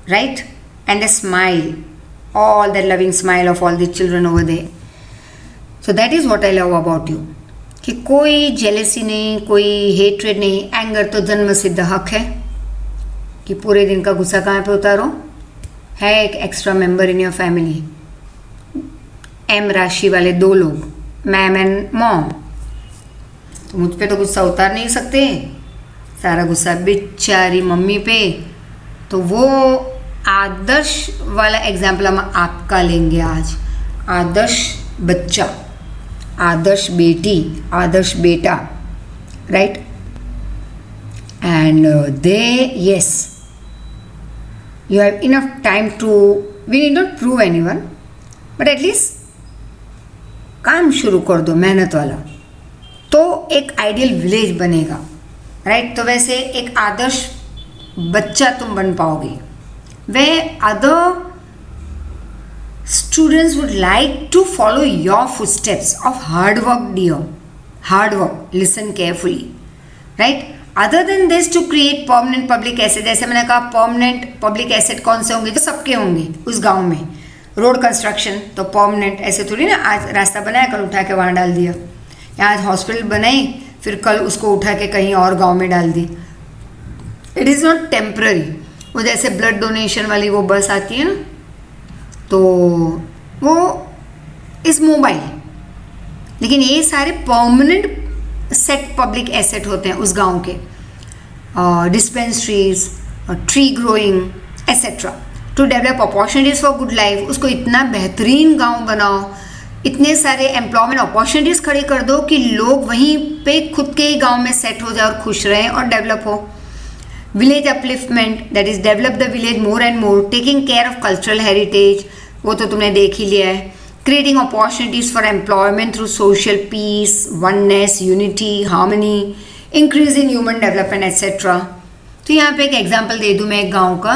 right? And the smile, all that loving smile of all the children over there. So that is what I love about you. कि कोई जेलेसी नहीं, कोई हेट्रेड नहीं। एंगर तो जन्म सिद्ध हक है कि पूरे दिन का गुस्सा कहाँ पे उतारो। है एक extra member in your family, M राशि वाले 2 लोग, मैम एंड मॉम, तो मुझ पे तो गुस्सा उतार नहीं सकते, सारा गुस्सा बेचारी मम्मी पे। तो वो आदर्श वाला एग्जाम्पल हम आपका लेंगे आज। आदर्श बच्चा, आदर्श बेटी, आदर्श बेटा, right. And they yes you have enough time to, we need not prove anyone, but at least काम शुरू कर दो मेहनत वाला, तो एक आइडियल विलेज बनेगा, राइट। तो वैसे एक आदर्श बच्चा तुम बन पाओगे, where other students would like to follow your footsteps of hard work, dear. Hard work, listen carefully, right? Other than this, to create permanent public asset, जैसे मैंने कहा permanent public asset कौन से होंगे? जो सबके होंगे उस गांव में। रोड कंस्ट्रक्शन तो परमानेंट, ऐसे थोड़ी ना आज रास्ता बनाया कल उठा के वहाँ डाल दिया, या आज हॉस्पिटल बनाई फिर कल उसको उठा के कहीं और गांव में डाल दी। It is not temporary. वो जैसे ब्लड डोनेशन वाली वो बस आती है ना, तो वो इज़ मोबाइल, लेकिन ये सारे परमानेंट सेट पब्लिक एसेट होते हैं उस गांव के। Dispensaries, tree growing etcetera, to develop opportunities for good life. उसको इतना बेहतरीन गांव बनाओ, इतने सारे एम्प्लॉयमेंट अपॉर्चुनिटीज़ खड़ी कर दो कि लोग वहीं पे खुद के ही गांव में सेट हो जाए और खुश रहें और डेवलप हो। Village upliftment, that is develop the village more and more, taking care of cultural heritage, वो तो तुमने देख ही लिया है। Creating opportunities for employment through social peace, oneness, unity, harmony, increase in human development etcetera. तो यहाँ पे एक एग्जाम्पल दे दूँ मैं एक गाँव का,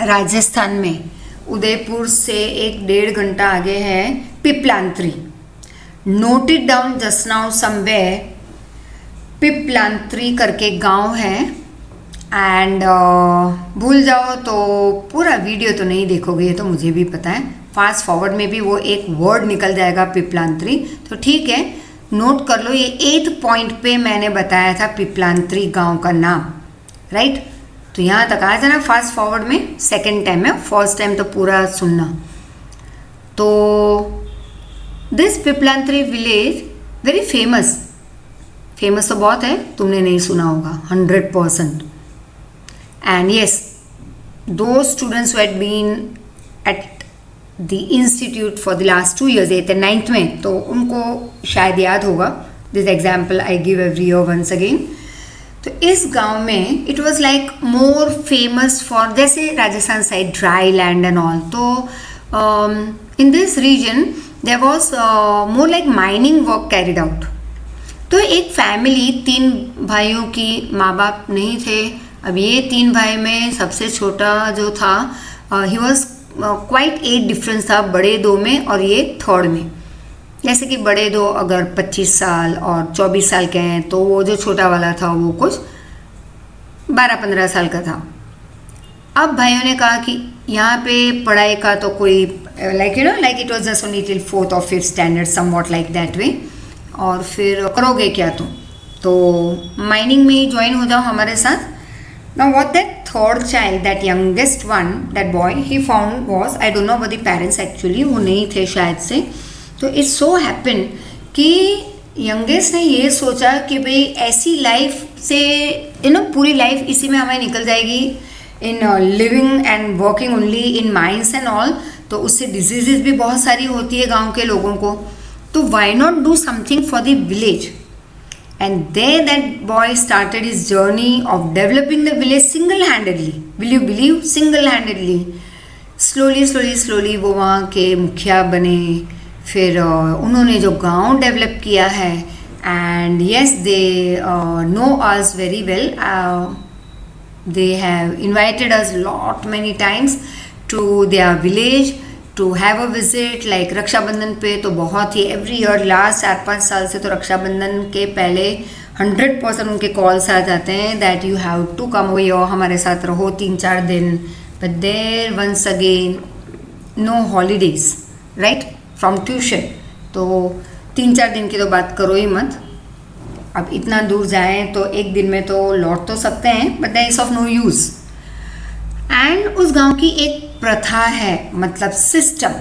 राजस्थान में उदयपुर से 1-1.5 घंटा आगे है Piplantri. Note it down just now somewhere, Piplantri करके गांव है। एंड भूल जाओ तो पूरा वीडियो तो नहीं देखोगे, ये तो मुझे भी पता है, फास्ट फॉरवर्ड में भी वो एक वर्ड निकल जाएगा पिपलांत्री, तो ठीक है नोट कर लो। ये 8th पॉइंट पे मैंने बताया था पिपलांत्री गांव का नाम, राइट। तो यहाँ तक आ जाना फास्ट फॉरवर्ड में, सेकेंड टाइम में, फर्स्ट टाइम तो पूरा सुनना। तो this Piplantri village very famous, famous तो बहुत है, तुमने नहीं सुना होगा 100%. एंड येस, दो students who had been at the institute for the last 2 years, 8th and 9th में, तो उनको शायद याद होगा. This example I give every year once again. तो इस गांव में it was like more famous for, जैसे Rajasthan side dry land and all, तो in this region there was more like mining work carried out. तो एक फैमिली, 3 भाइयों की, माँ बाप नहीं थे. अब ये 3 भाई में सबसे छोटा जो था, he was quite age difference था बड़े 2 में और ये 3rd में. जैसे कि बड़े 2 अगर 25 साल और 24 साल के हैं, तो वो जो छोटा वाला था वो कुछ 12-15 साल का था. अब भाइयों ने कहा कि यहाँ पे पढ़ाई का तो कोई like like it was just only till 4th or 5th standard, somewhat like that way. और फिर करोगे क्या तुम, तो माइनिंग में ही ज्वाइन हो जाओ हमारे साथ. Now what that 3rd child, that youngest one, that boy, he found was, I don't know about the parents actually, वो नहीं थे शायद से. तो it so happened कि यंगेस्ट ने ये सोचा कि भाई ऐसी लाइफ से पूरी लाइफ इसी में हमें निकल जाएगी, in living and working only in mines and all, तो उससे डिजीजेस भी बहुत सारी होती है गांव के लोगों को. तो why not do something for the village. And there that boy started his journey of developing the village single-handedly. Will you believe? Single-handedly. Slowly वो वहाँ के मुखिया बने. फिर उन्होंने जो गांव डेवलप किया है, and yes, they know us very well. They have invited us many times to their village to have a visit. like Rakshabandhan पे तो बहुत ही एवरी ईयर लास्ट 4-5 साल से तो रक्षाबंधन के पहले 100% उनके कॉल्स आ जाते हैं that you have to come over your, हमारे साथ रहो 3-4 दिन. But there once again no holidays, right, from tuition. तो 3-4 दिन की तो बात करो ही मत. अब इतना दूर जाएं तो एक दिन में तो लौट तो सकते हैं, but that is of no use. And उस गांव की एक प्रथा है, मतलब सिस्टम,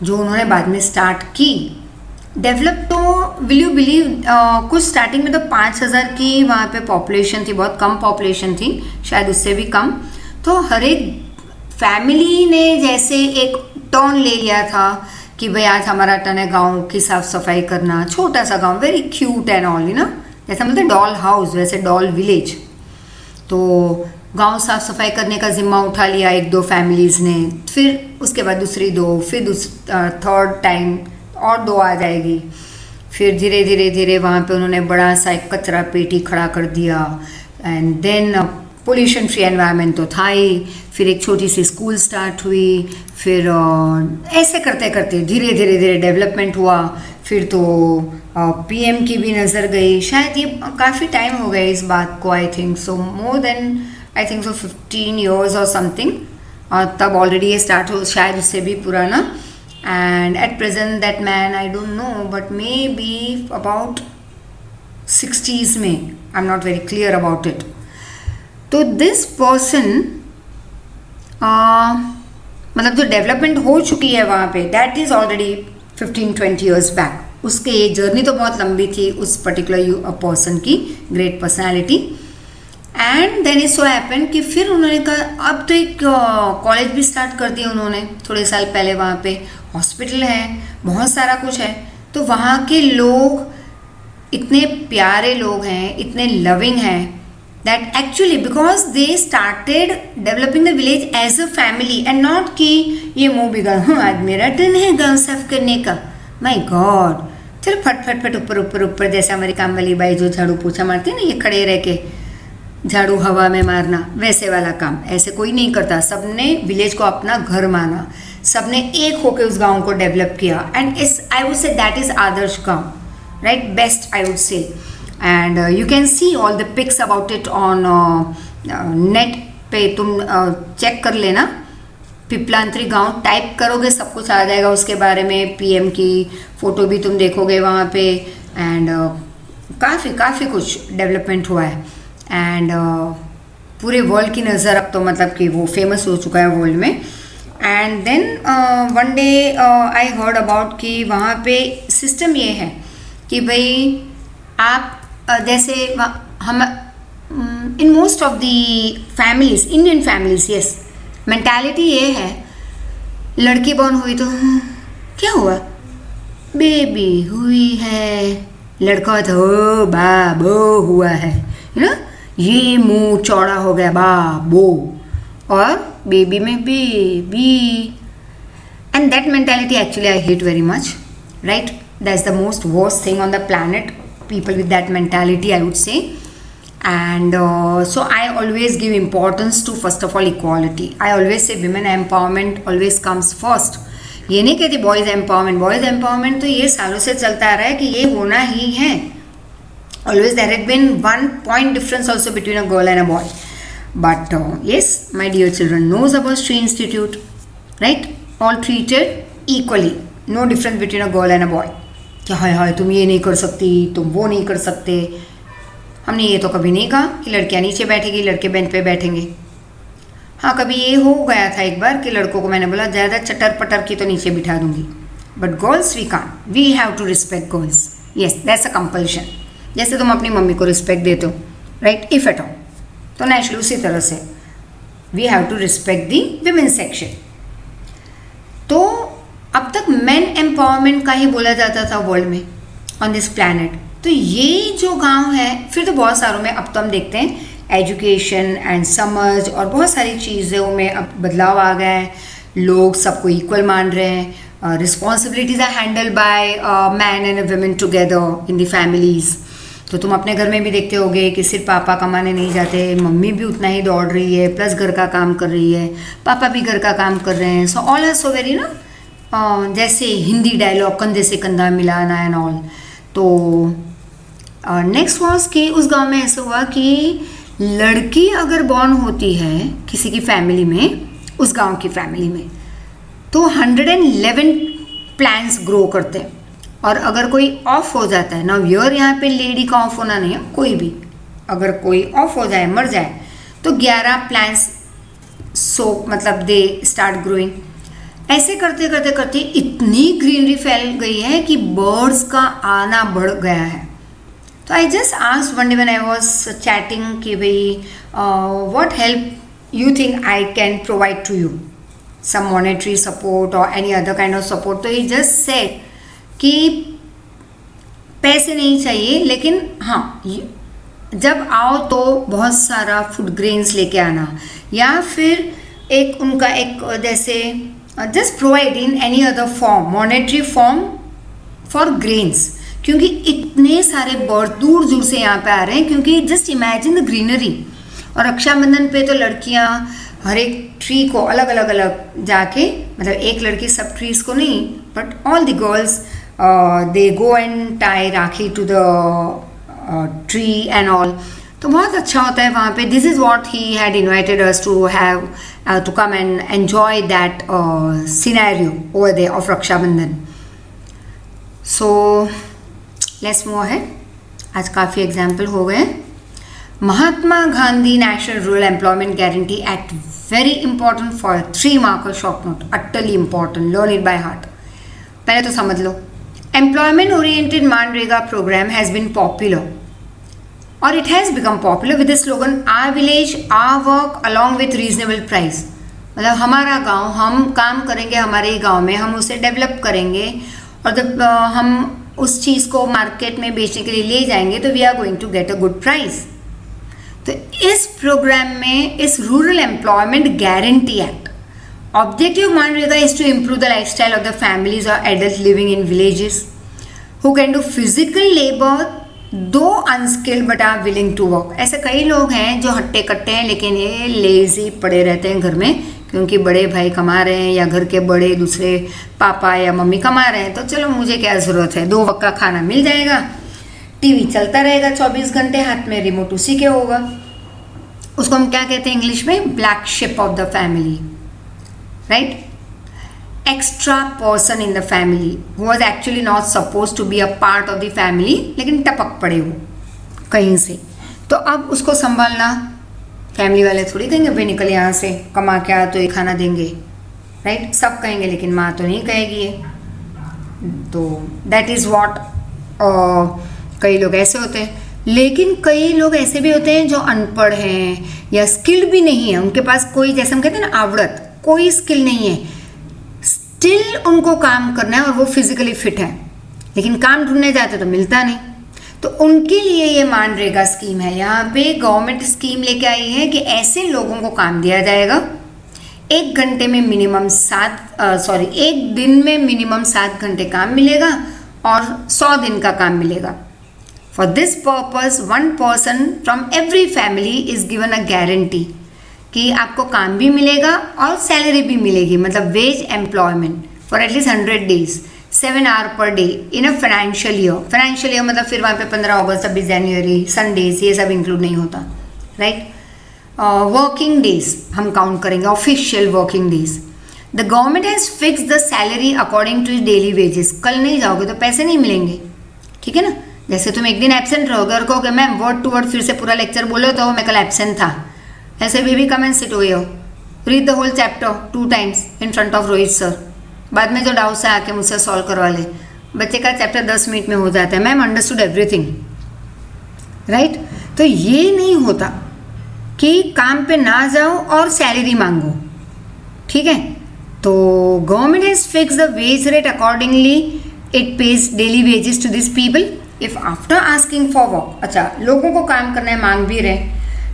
जो उन्होंने बाद में स्टार्ट की डेवलप. तो विल यू बिलीव, कुछ स्टार्टिंग में तो 5,000 की वहाँ पे पॉपुलेशन थी, बहुत कम पॉपुलेशन थी, शायद उससे भी कम. तो हर एक फैमिली ने जैसे एक टर्न ले लिया था कि भाई आज हमारा टर्न है गाँव की साफ सफाई करना. छोटा सा गाँव, वेरी क्यूट एंड ऑल, जैसे मतलब डॉल हाउस, वैसे डॉल विलेज. तो गांव साफ सफाई करने का जिम्मा उठा लिया 1-2 फैमिलीज़ ने. फिर उसके बाद दूसरी 2, फिर 3rd टाइम और 2 आ जाएगी. फिर धीरे धीरे वहाँ पे उन्होंने बड़ा सा एक कचरा पेटी खड़ा कर दिया. And then pollution free environment तो था ही. फिर एक छोटी सी स्कूल स्टार्ट हुई. फिर ऐसे करते करते धीरे धीरे डेवलपमेंट हुआ. फिर तो PM की भी नज़र गई. शायद ये काफ़ी टाइम हो गया इस बात को, I think so more than 15 years or something. और तब ऑलरेडी ये स्टार्ट हो, शायद उससे भी पुराना. And at present that man, I don't know, but may be about 60s में, I am not very clear about it. तो दिस पर्सन, मतलब जो डेवलपमेंट हो चुकी है वहाँ पे, that is already 15-20 years back. उसके ये जर्नी तो बहुत लंबी थी उस पर्टिकुलर पर्सन की, great personality. And then it so happen कि फिर उन्होंने कहा अब तो एक कॉलेज भी स्टार्ट कर दिया उन्होंने थोड़े साल पहले. वहाँ पे हॉस्पिटल है, बहुत सारा कुछ है. तो वहाँ के लोग इतने प्यारे लोग हैं, इतने लविंग हैं, that actually because they started developing the village as a family and not कि ये मुँह बिगड़, आज मेरा टर्न है गाँव साफ करने का, माई गॉड, चल फट फट फट ऊपर जैसे हमारी काम वाली बाई जो झाड़ू पोछा मारती है ना, ये खड़े रह के झाड़ू हवा में मारना, वैसे वाला काम ऐसे कोई नहीं करता. सबने विलेज को अपना घर माना, सबने एक होकर उस गांव को डेवलप किया. एंड इस I would say that is आदर्श गांव, right, best I would say. And you can see all the pics about it on net पे. तुम चेक कर लेना, पिपलांत्री गांव टाइप करोगे सब कुछ आ जाएगा उसके बारे में. PM की फ़ोटो भी तुम देखोगे वहाँ पे. एंड काफ़ी कुछ डेवलपमेंट हुआ है. एंड पूरे वर्ल्ड की नज़र अब तो मतलब कि वो फेमस हो चुका है वर्ल्ड में. And then one day I heard about कि वहाँ पे सिस्टम ये है कि भाई आप जैसे हम in most of the families, Indian families, yes, mentality ये है, लड़की बॉर्न हुई तो क्या हुआ, बेबी हुई है, लड़का तो बाबो हुआ है, यू नो, ये मुंह चौड़ा हो गया बाबो, और बेबी में baby. And that mentality actually I hate very much, right? That's the most worst thing on the planet, people with that mentality, I would say. And so I always give importance to, first of all, equality. I always say women empowerment always comes first. ये नहीं कहती boys empowerment तो ये सालों से चलता आ रहा है कि ये होना ही है. Always there had been 1 point difference also between a girl and a boy. But yes, my dear children knows about Sri Institute, right? All treated equally. No difference between a girl and a boy. कि हाय हाय तुम ये नहीं कर सकती, तुम वो नहीं कर सकते. हमने ये तो कभी नहीं कहा कि लड़कियां नीचे बैठेगी, लड़के बेंच पे बैठेंगे. हाँ, कभी ये हो गया था एक बार कि लड़कों को मैंने बोला ज़्यादा चटर पटर की तो नीचे बिठा दूंगी, but girls we can't, we have to respect girls. Yes, that's a compulsion. जैसे तुम अपनी मम्मी को रिस्पेक्ट देते हो, राइट, इफ एट ऑल, तो नेचुरली उसी तरह से we have to respect the women section. तो अब तक मेन एम्पावरमेंट का ही बोला जाता था वर्ल्ड में, ऑन दिस प्लैनेट. तो ये जो गांव है, फिर तो बहुत सारों में अब तो हम देखते हैं एजुकेशन एंड समझ और बहुत सारी चीज़ों में अब बदलाव आ गया है. लोग सबको इक्वल मान रहे हैं. Responsibilities are handle by man and women together in the families. तो तुम अपने घर में भी देखते होगे कि सिर्फ पापा कमाने नहीं जाते, मम्मी भी उतना ही दौड़ रही है, प्लस घर का काम कर रही है, पापा भी घर का काम कर रहे हैं. So all are so very जैसे हिंदी डायलॉग कंधे से कंधा मिलाना एंड ऑल. तो नेक्स्ट वॉज कि उस गांव में ऐसा हुआ कि लड़की अगर बॉर्न होती है किसी की फैमिली में, उस गांव की फैमिली में, तो 111 प्लांट्स ग्रो करते हैं. और अगर कोई ऑफ हो जाता है ना, व्यूअर यहाँ पे लेडी का ऑफ होना नहीं है, कोई भी अगर कोई ऑफ हो जाए, मर जाए, तो 11 प्लांट्स मतलब दे स्टार्ट ग्रोइंग. ऐसे करते करते करते इतनी ग्रीनरी फैल गई है कि बर्ड्स का आना बढ़ गया है. तो I just asked one day when I was chatting कि भाई what help you think I can provide to you, some monetary support और any other kind of support. तो ही जस्ट सेड कि पैसे नहीं चाहिए, लेकिन हाँ जब आओ तो बहुत सारा फूड ग्रेन्स लेके आना, या फिर एक उनका एक जैसे just provide in any other form, monetary form for grains. क्योंकि इतने सारे बर्ड दूर दूर से यहाँ पे आ रहे हैं, क्योंकि जस्ट इमेजिन द ग्रीनरी. और रक्षाबंधन पे तो लड़कियाँ हर एक ट्री को अलग अलग अलग जाके, मतलब एक लड़की सब ट्रीज को नहीं, but all the girls they go and tie rakhi to the tree and all. तो बहुत अच्छा होता है वहाँ पे. This is what he had invited us to have to come and enjoy that scenario over there of Raksha Bandhan. So let's move ahead. आज काफ़ी example हो गए. Mahatma Gandhi national rural employment guarantee act, very important for 3 marker short note, utterly important, learn it by heart. पहले तो समझ लो, employment oriented मनरेगा program has been popular, और it has become popular with the slogan our village our work along with reasonable price. मतलब हमारा गांव, हम काम करेंगे हमारे ही गांव में, हम उसे डेवलप करेंगे, और जब हम उस चीज़ को मार्केट में बेचने के लिए ले जाएंगे तो we are going to get a good price. तो इस प्रोग्राम में, इस rural employment guarantee act, objective मनरेगा is to improve the life style of the families और adult living in villages who can do physical labour though unskilled but are willing to work. ऐसे कई लोग हैं जो हट्टे कट्टे हैं, लेकिन ये लेजी पड़े रहते हैं घर में, क्योंकि बड़े भाई कमा रहे हैं या घर के बड़े दूसरे पापा या मम्मी कमा रहे हैं, तो चलो मुझे क्या ज़रूरत है, 2 वक्त का खाना मिल जाएगा, टीवी चलता रहेगा 24 घंटे, हाथ में रिमोट उसी के होगा. उसको हम क्या कहते हैं इंग्लिश में, black ship of the family, right. Extra person in the family who was actually not suppose to be a part of the family, लेकिन टपक पड़े हो कहीं से. तो अब उसको संभालना फैमिली वाले थोड़ी देंगे, भाई निकल यहाँ से, कमा के आ तो ये खाना देंगे, राइट। सब कहेंगे लेकिन माँ तो नहीं कहेगी ये, तो दैट इज़ वॉट। कई लोग ऐसे होते हैं, लेकिन कई लोग ऐसे भी होते हैं जो अनपढ़ हैं या स्किल्ड भी नहीं है, उनके पास कोई, जैसे हम कहते हैं ना आवड़त, कोई स्किल नहीं है, स्टिल उनको काम करना है और वो फिजिकली फिट है, लेकिन काम ढूंढने जाते तो मिलता नहीं। तो उनके लिए ये मनरेगा स्कीम है। यहाँ पे गवर्नमेंट स्कीम लेके आई है कि ऐसे लोगों को काम दिया जाएगा, एक घंटे में मिनिमम एक दिन में मिनिमम 7 घंटे काम मिलेगा और 100 दिन का काम मिलेगा। For this purpose 1 person from every family is given a guarantee कि आपको काम भी मिलेगा और सैलरी भी मिलेगी, मतलब veg employment for at least 100 days 7 hours per day in a financial year मतलब फिर वहाँ पे 15 अगस्त 26 जनवरी संडेज ये सब इंक्लूड नहीं होता, राइट। वर्किंग डेज हम काउंट करेंगे, official working days. The government has fix the salary according to daily wages. कल नहीं जाओगे तो पैसे नहीं मिलेंगे, ठीक है ना। जैसे तुम एक दिन एब्सेंट रहोगे और कहोगे मैम वर्ड टू वर्ड फिर से पूरा लेक्चर बोलो तो मैं कल एब्सेंट था, ऐसे भी कम एंड सिट हुए हो, read the whole chapter 2 times in front of Rohit sir, बाद में जो डाउट्स है आके मुझसे सॉल्व करवा ले। बच्चे का चैप्टर 10 मिनट में हो जाता है, मैम अंडरस्टूड एवरीथिंग, राइट। तो ये नहीं होता कि काम पे ना जाओ और सैलरी मांगो, ठीक है। तो government has fix the wage rate accordingly, it pays daily wages to this people if after asking for work. अच्छा, लोगों को काम करना है, मांग भी रहे,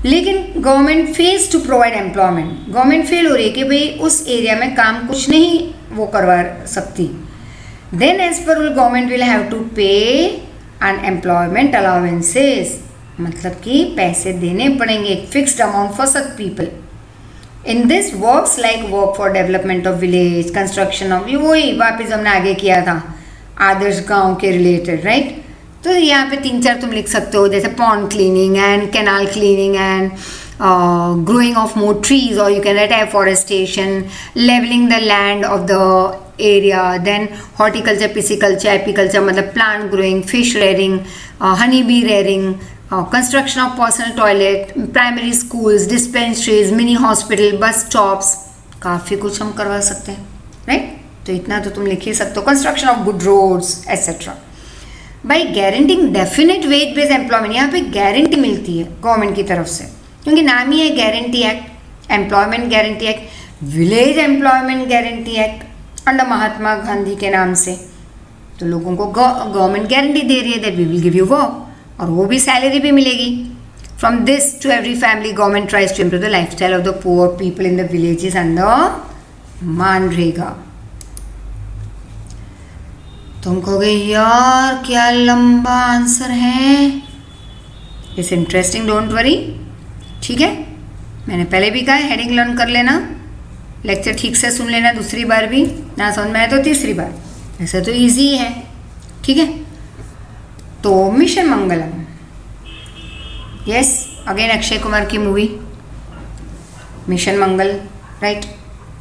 लेकिन government fails to provide employment. Government fail हो रही है कि भाई उस एरिया में काम कुछ नहीं वो करवा सकती। Then as per rule government will have to pay unemployment allowances, मतलब कि पैसे देने पड़ेंगे एक fixed amount for such people. In this works like work for development of village, construction of, ये वही वापिस हमने आगे किया था आदर्श गांव के रिलेटेड, राइट। तो यहाँ पे 3-4 तुम लिख सकते हो, जैसे pond cleaning and canal cleaning and growing of more trees, or you can write afforestation, leveling the land of the area, then horticulture, pisciculture, apiculture मतलब plant growing, fish rearing, honey bee rearing, construction of personal toilet, primary schools, dispensaries, mini hospital, bus stops, काफ़ी कुछ हम करवा सकते हैं, right. तो इतना तो तुम लिख ही सकते हो, construction of good roads etcetera. By guaranteeing definite wage based employment, यहाँ पे गारंटी मिलती है गवर्नमेंट की तरफ से, क्योंकि नाम ही है guarantee act, employment guarantee act, village employment guarantee act under Mahatma Gandhi के नाम से। तो लोगों को गवर्नमेंट गारंटी दे रही है that we will give you work, और वो भी सैलरी भी मिलेगी। From this to every family government tries to improve the life style of the poor people in the villages under MNREGA. तुम कहोगे यार क्या लंबा आंसर है, इट्स इंटरेस्टिंग, डोंट वरी, ठीक है। मैंने पहले भी कहा हेडिंग लर्न कर लेना, लेक्चर ठीक से सुन लेना, दूसरी बार भी ना समझ में आए तो तीसरी बार, ऐसा तो इजी है, ठीक है। तो मिशन मंगलम, यस, अगेन अक्षय कुमार की मूवी मिशन मंगल, राइट,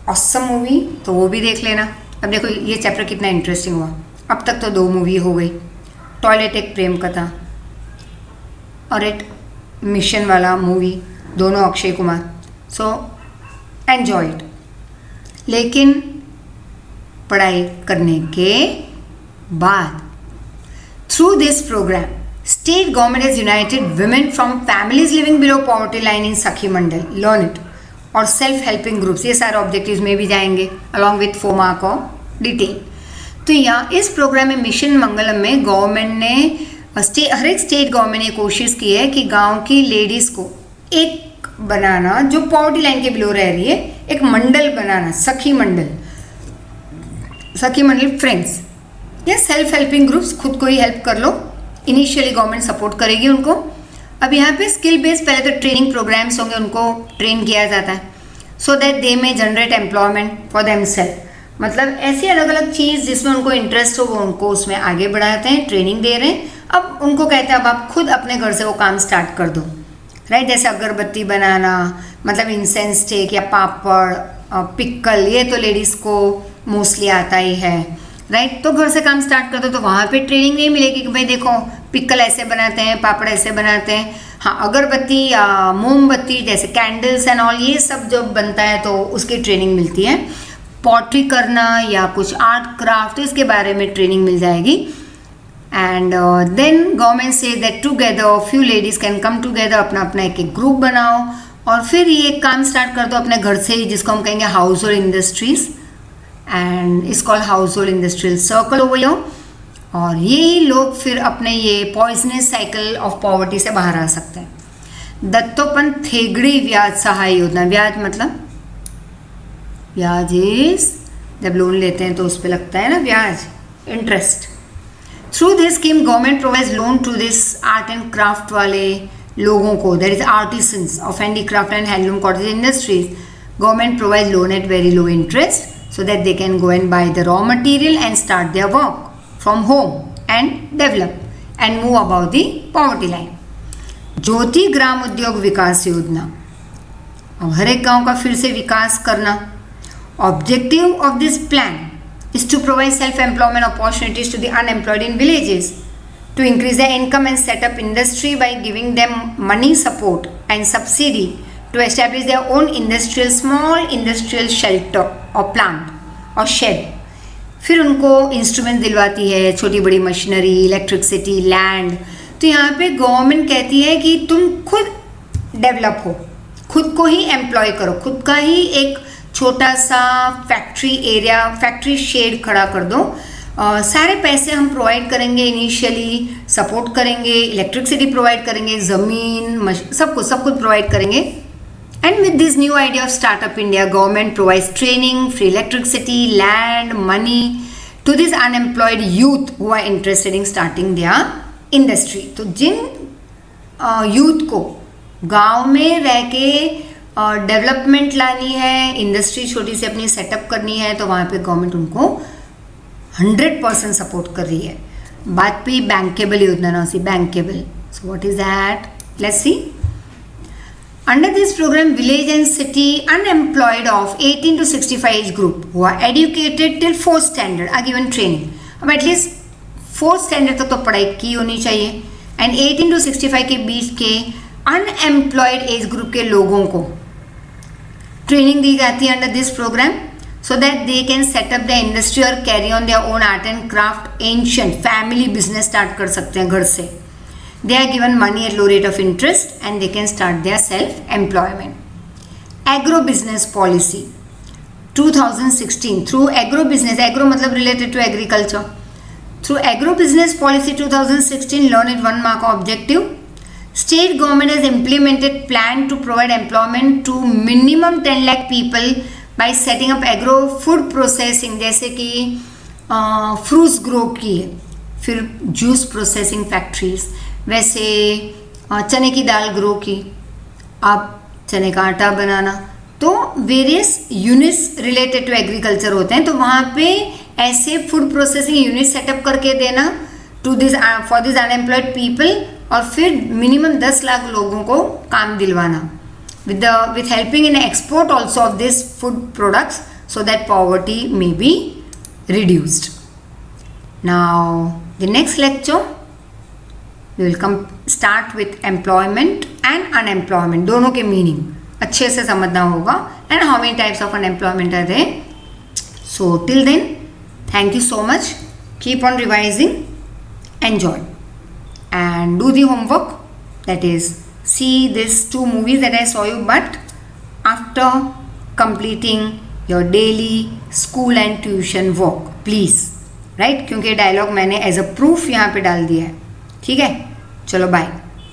ऑसम मूवी, तो वो भी देख लेना। अब देखो ये चैप्टर कितना इंटरेस्टिंग हुआ, अब तक तो 2 मूवी हो गई, टॉयलेट एक प्रेम कथा और एक मिशन वाला मूवी, दोनों Akshay Kumar, so enjoy it. लेकिन पढ़ाई करने के बाद through this program state government has united women from families living below poverty line in Sakhi Mandal, learn it, और सेल्फ हेल्पिंग ग्रुप्स, ये सारे ऑब्जेक्टिव्स में भी जाएंगे along with 4 mark of detail. तो यहाँ इस प्रोग्राम में मिशन मंगलम में गवर्नमेंट ने हर एक स्टेट गवर्नमेंट ने कोशिश की है कि गांव की लेडीज़ को एक बनाना जो पॉवर्टी लाइन के बिलो रह रही है, एक मंडल बनाना, सखी मंडल फ्रेंड्स या सेल्फ हेल्पिंग ग्रुप्स, खुद को ही हेल्प कर लो। इनिशियली गवर्नमेंट सपोर्ट करेगी उनको। अब यहाँ पे स्किल बेस्ड पहले तो ट्रेनिंग प्रोग्राम्स होंगे, उनको ट्रेन किया जाता है सो दैट दे में जनरेट एम्प्लॉयमेंट फॉर देमसेल्फ, मतलब ऐसी अलग अलग चीज़ जिसमें उनको इंटरेस्ट हो वो उनको उसमें आगे बढ़ाते हैं, ट्रेनिंग दे रहे हैं। अब उनको कहते हैं अब आप खुद अपने घर से वो काम स्टार्ट कर दो, राइट। जैसे अगरबत्ती बनाना, मतलब इंसेंस स्टिक या पापड़, पिक्कल, ये तो लेडीज़ को मोस्टली आता ही है, राइट। तो घर से काम स्टार्ट कर दो, तो वहाँ पे ट्रेनिंग नहीं मिलेगी कि भाई देखो पिक्कल ऐसे बनाते हैं, पापड़ ऐसे बनाते हैं। हाँ, अगरबत्ती या मोमबत्ती जैसे कैंडल्स एंड ऑल ये सब जो बनता है तो उसकी ट्रेनिंग मिलती है। पॉटरी करना या कुछ आर्ट क्राफ्ट, तो इसके बारे में ट्रेनिंग मिल जाएगी. एंड देन गवर्नमेंट से that together few ladies can come together, अपना अपना एक एक ग्रुप बनाओ और फिर ये काम स्टार्ट कर दो अपने घर से ही, जिसको हम कहेंगे house hold industries, and it's called house hold industrial circle over here. और ये लोग फिर अपने ये पॉइजनस साइकिल ऑफ पॉवर्टी से बाहर आ सकते हैं. दत्तोपंत थेगड़ी ब्याज सहाय योजना. ब्याज मतलब ब्याज इज जब लोन लेते हैं तो उस पर लगता है ना ब्याज, interest. Through this scheme government provides loan to this art and craft वाले लोगों को, that is artisans of handicraft and handloom cottage industries. Government provides loan at very low interest so that they can go and buy the raw material and start their work from home and develop and move above the poverty line. ज्योति ग्राम उद्योग विकास योजना. अब हर एक गांव का फिर से विकास करना. Objective of this plan is to provide self-employment opportunities to the unemployed in villages, to increase their income and set up industry by giving them money support and subsidy to establish their own small industrial shelter or plant or shed. फिर उनको instrument दिलवाती है, छोटी बड़ी machinery, electricity, land. तो यहाँ पे government कहती है कि तुम खुद डेवलप हो, खुद को ही एम्प्लॉय करो, खुद का ही एक छोटा सा फैक्ट्री एरिया, फैक्ट्री शेड खड़ा कर दो. सारे पैसे हम प्रोवाइड करेंगे, इनिशियली सपोर्ट करेंगे, इलेक्ट्रिसिटी प्रोवाइड करेंगे, ज़मीन, सब कुछ प्रोवाइड करेंगे. And with this new idea of Startup India, government provides training, free electricity, land, money to these unemployed youth who are interested in starting their industry. तो जिन youth को गांव में रह के डेवलपमेंट लानी है, इंडस्ट्री छोटी सी अपनी सेटअप करनी है, तो वहाँ पे गवर्नमेंट उनको 100% सपोर्ट कर रही है. बात पे बैंकेबल योजना ना see bankable. So what is that? Let's see. Under this program, village and city unemployed of 18 to 65 age group who are educated till 4th standard are given training. अब at least 4th standard तक तो पढ़ाई की होनी चाहिए. And 18 to 65 के बीच के unemployed age group के लोगों को ट्रेनिंग दी जाती है under this program, so that they can set up the industry or carry on their own art and craft, ancient family business start कर सकते हैं घर से. They are given money at low rate of interest and they can start their self-employment. Agro business policy 2016 through agro business, agro मतलब related to agriculture. Through agro business policy 2016, learn it 1 mark objective. State government has implemented plan to provide employment to minimum 10 lakh people by setting up agro food processing, जैसे कि fruits grow की है, फिर juice processing factories, वैसे चने की दाल grow की, अब चने का आटा बनाना. तो various units related to agriculture होते हैं, तो वहाँ पे ऐसे फूड प्रोसेसिंग यूनिट सेटअप करके देना to this for this unemployed people, और फिर मिनिमम 10 लाख लोगों को काम दिलवाना with helping in export also of this food products so that poverty may be reduced. Now the next lecture we will start with employment and unemployment, दोनों के meaning अच्छे से समझना होगा, and how many types of unemployment are there. So till then, thank you so much. Keep on revising, enjoy, and do the homework. That is, see these 2 movies that I saw you, but after completing your daily school and tuition work, please. Right? क्योंकि dialogue मैंने as a proof यहाँ पे डाल दिया है. ठीक है, चलो bye,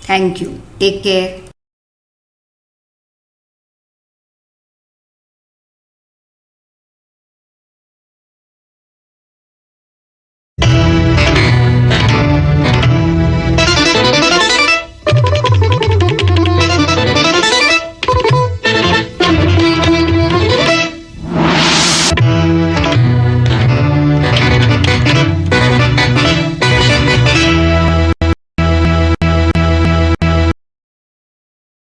thank you, take care.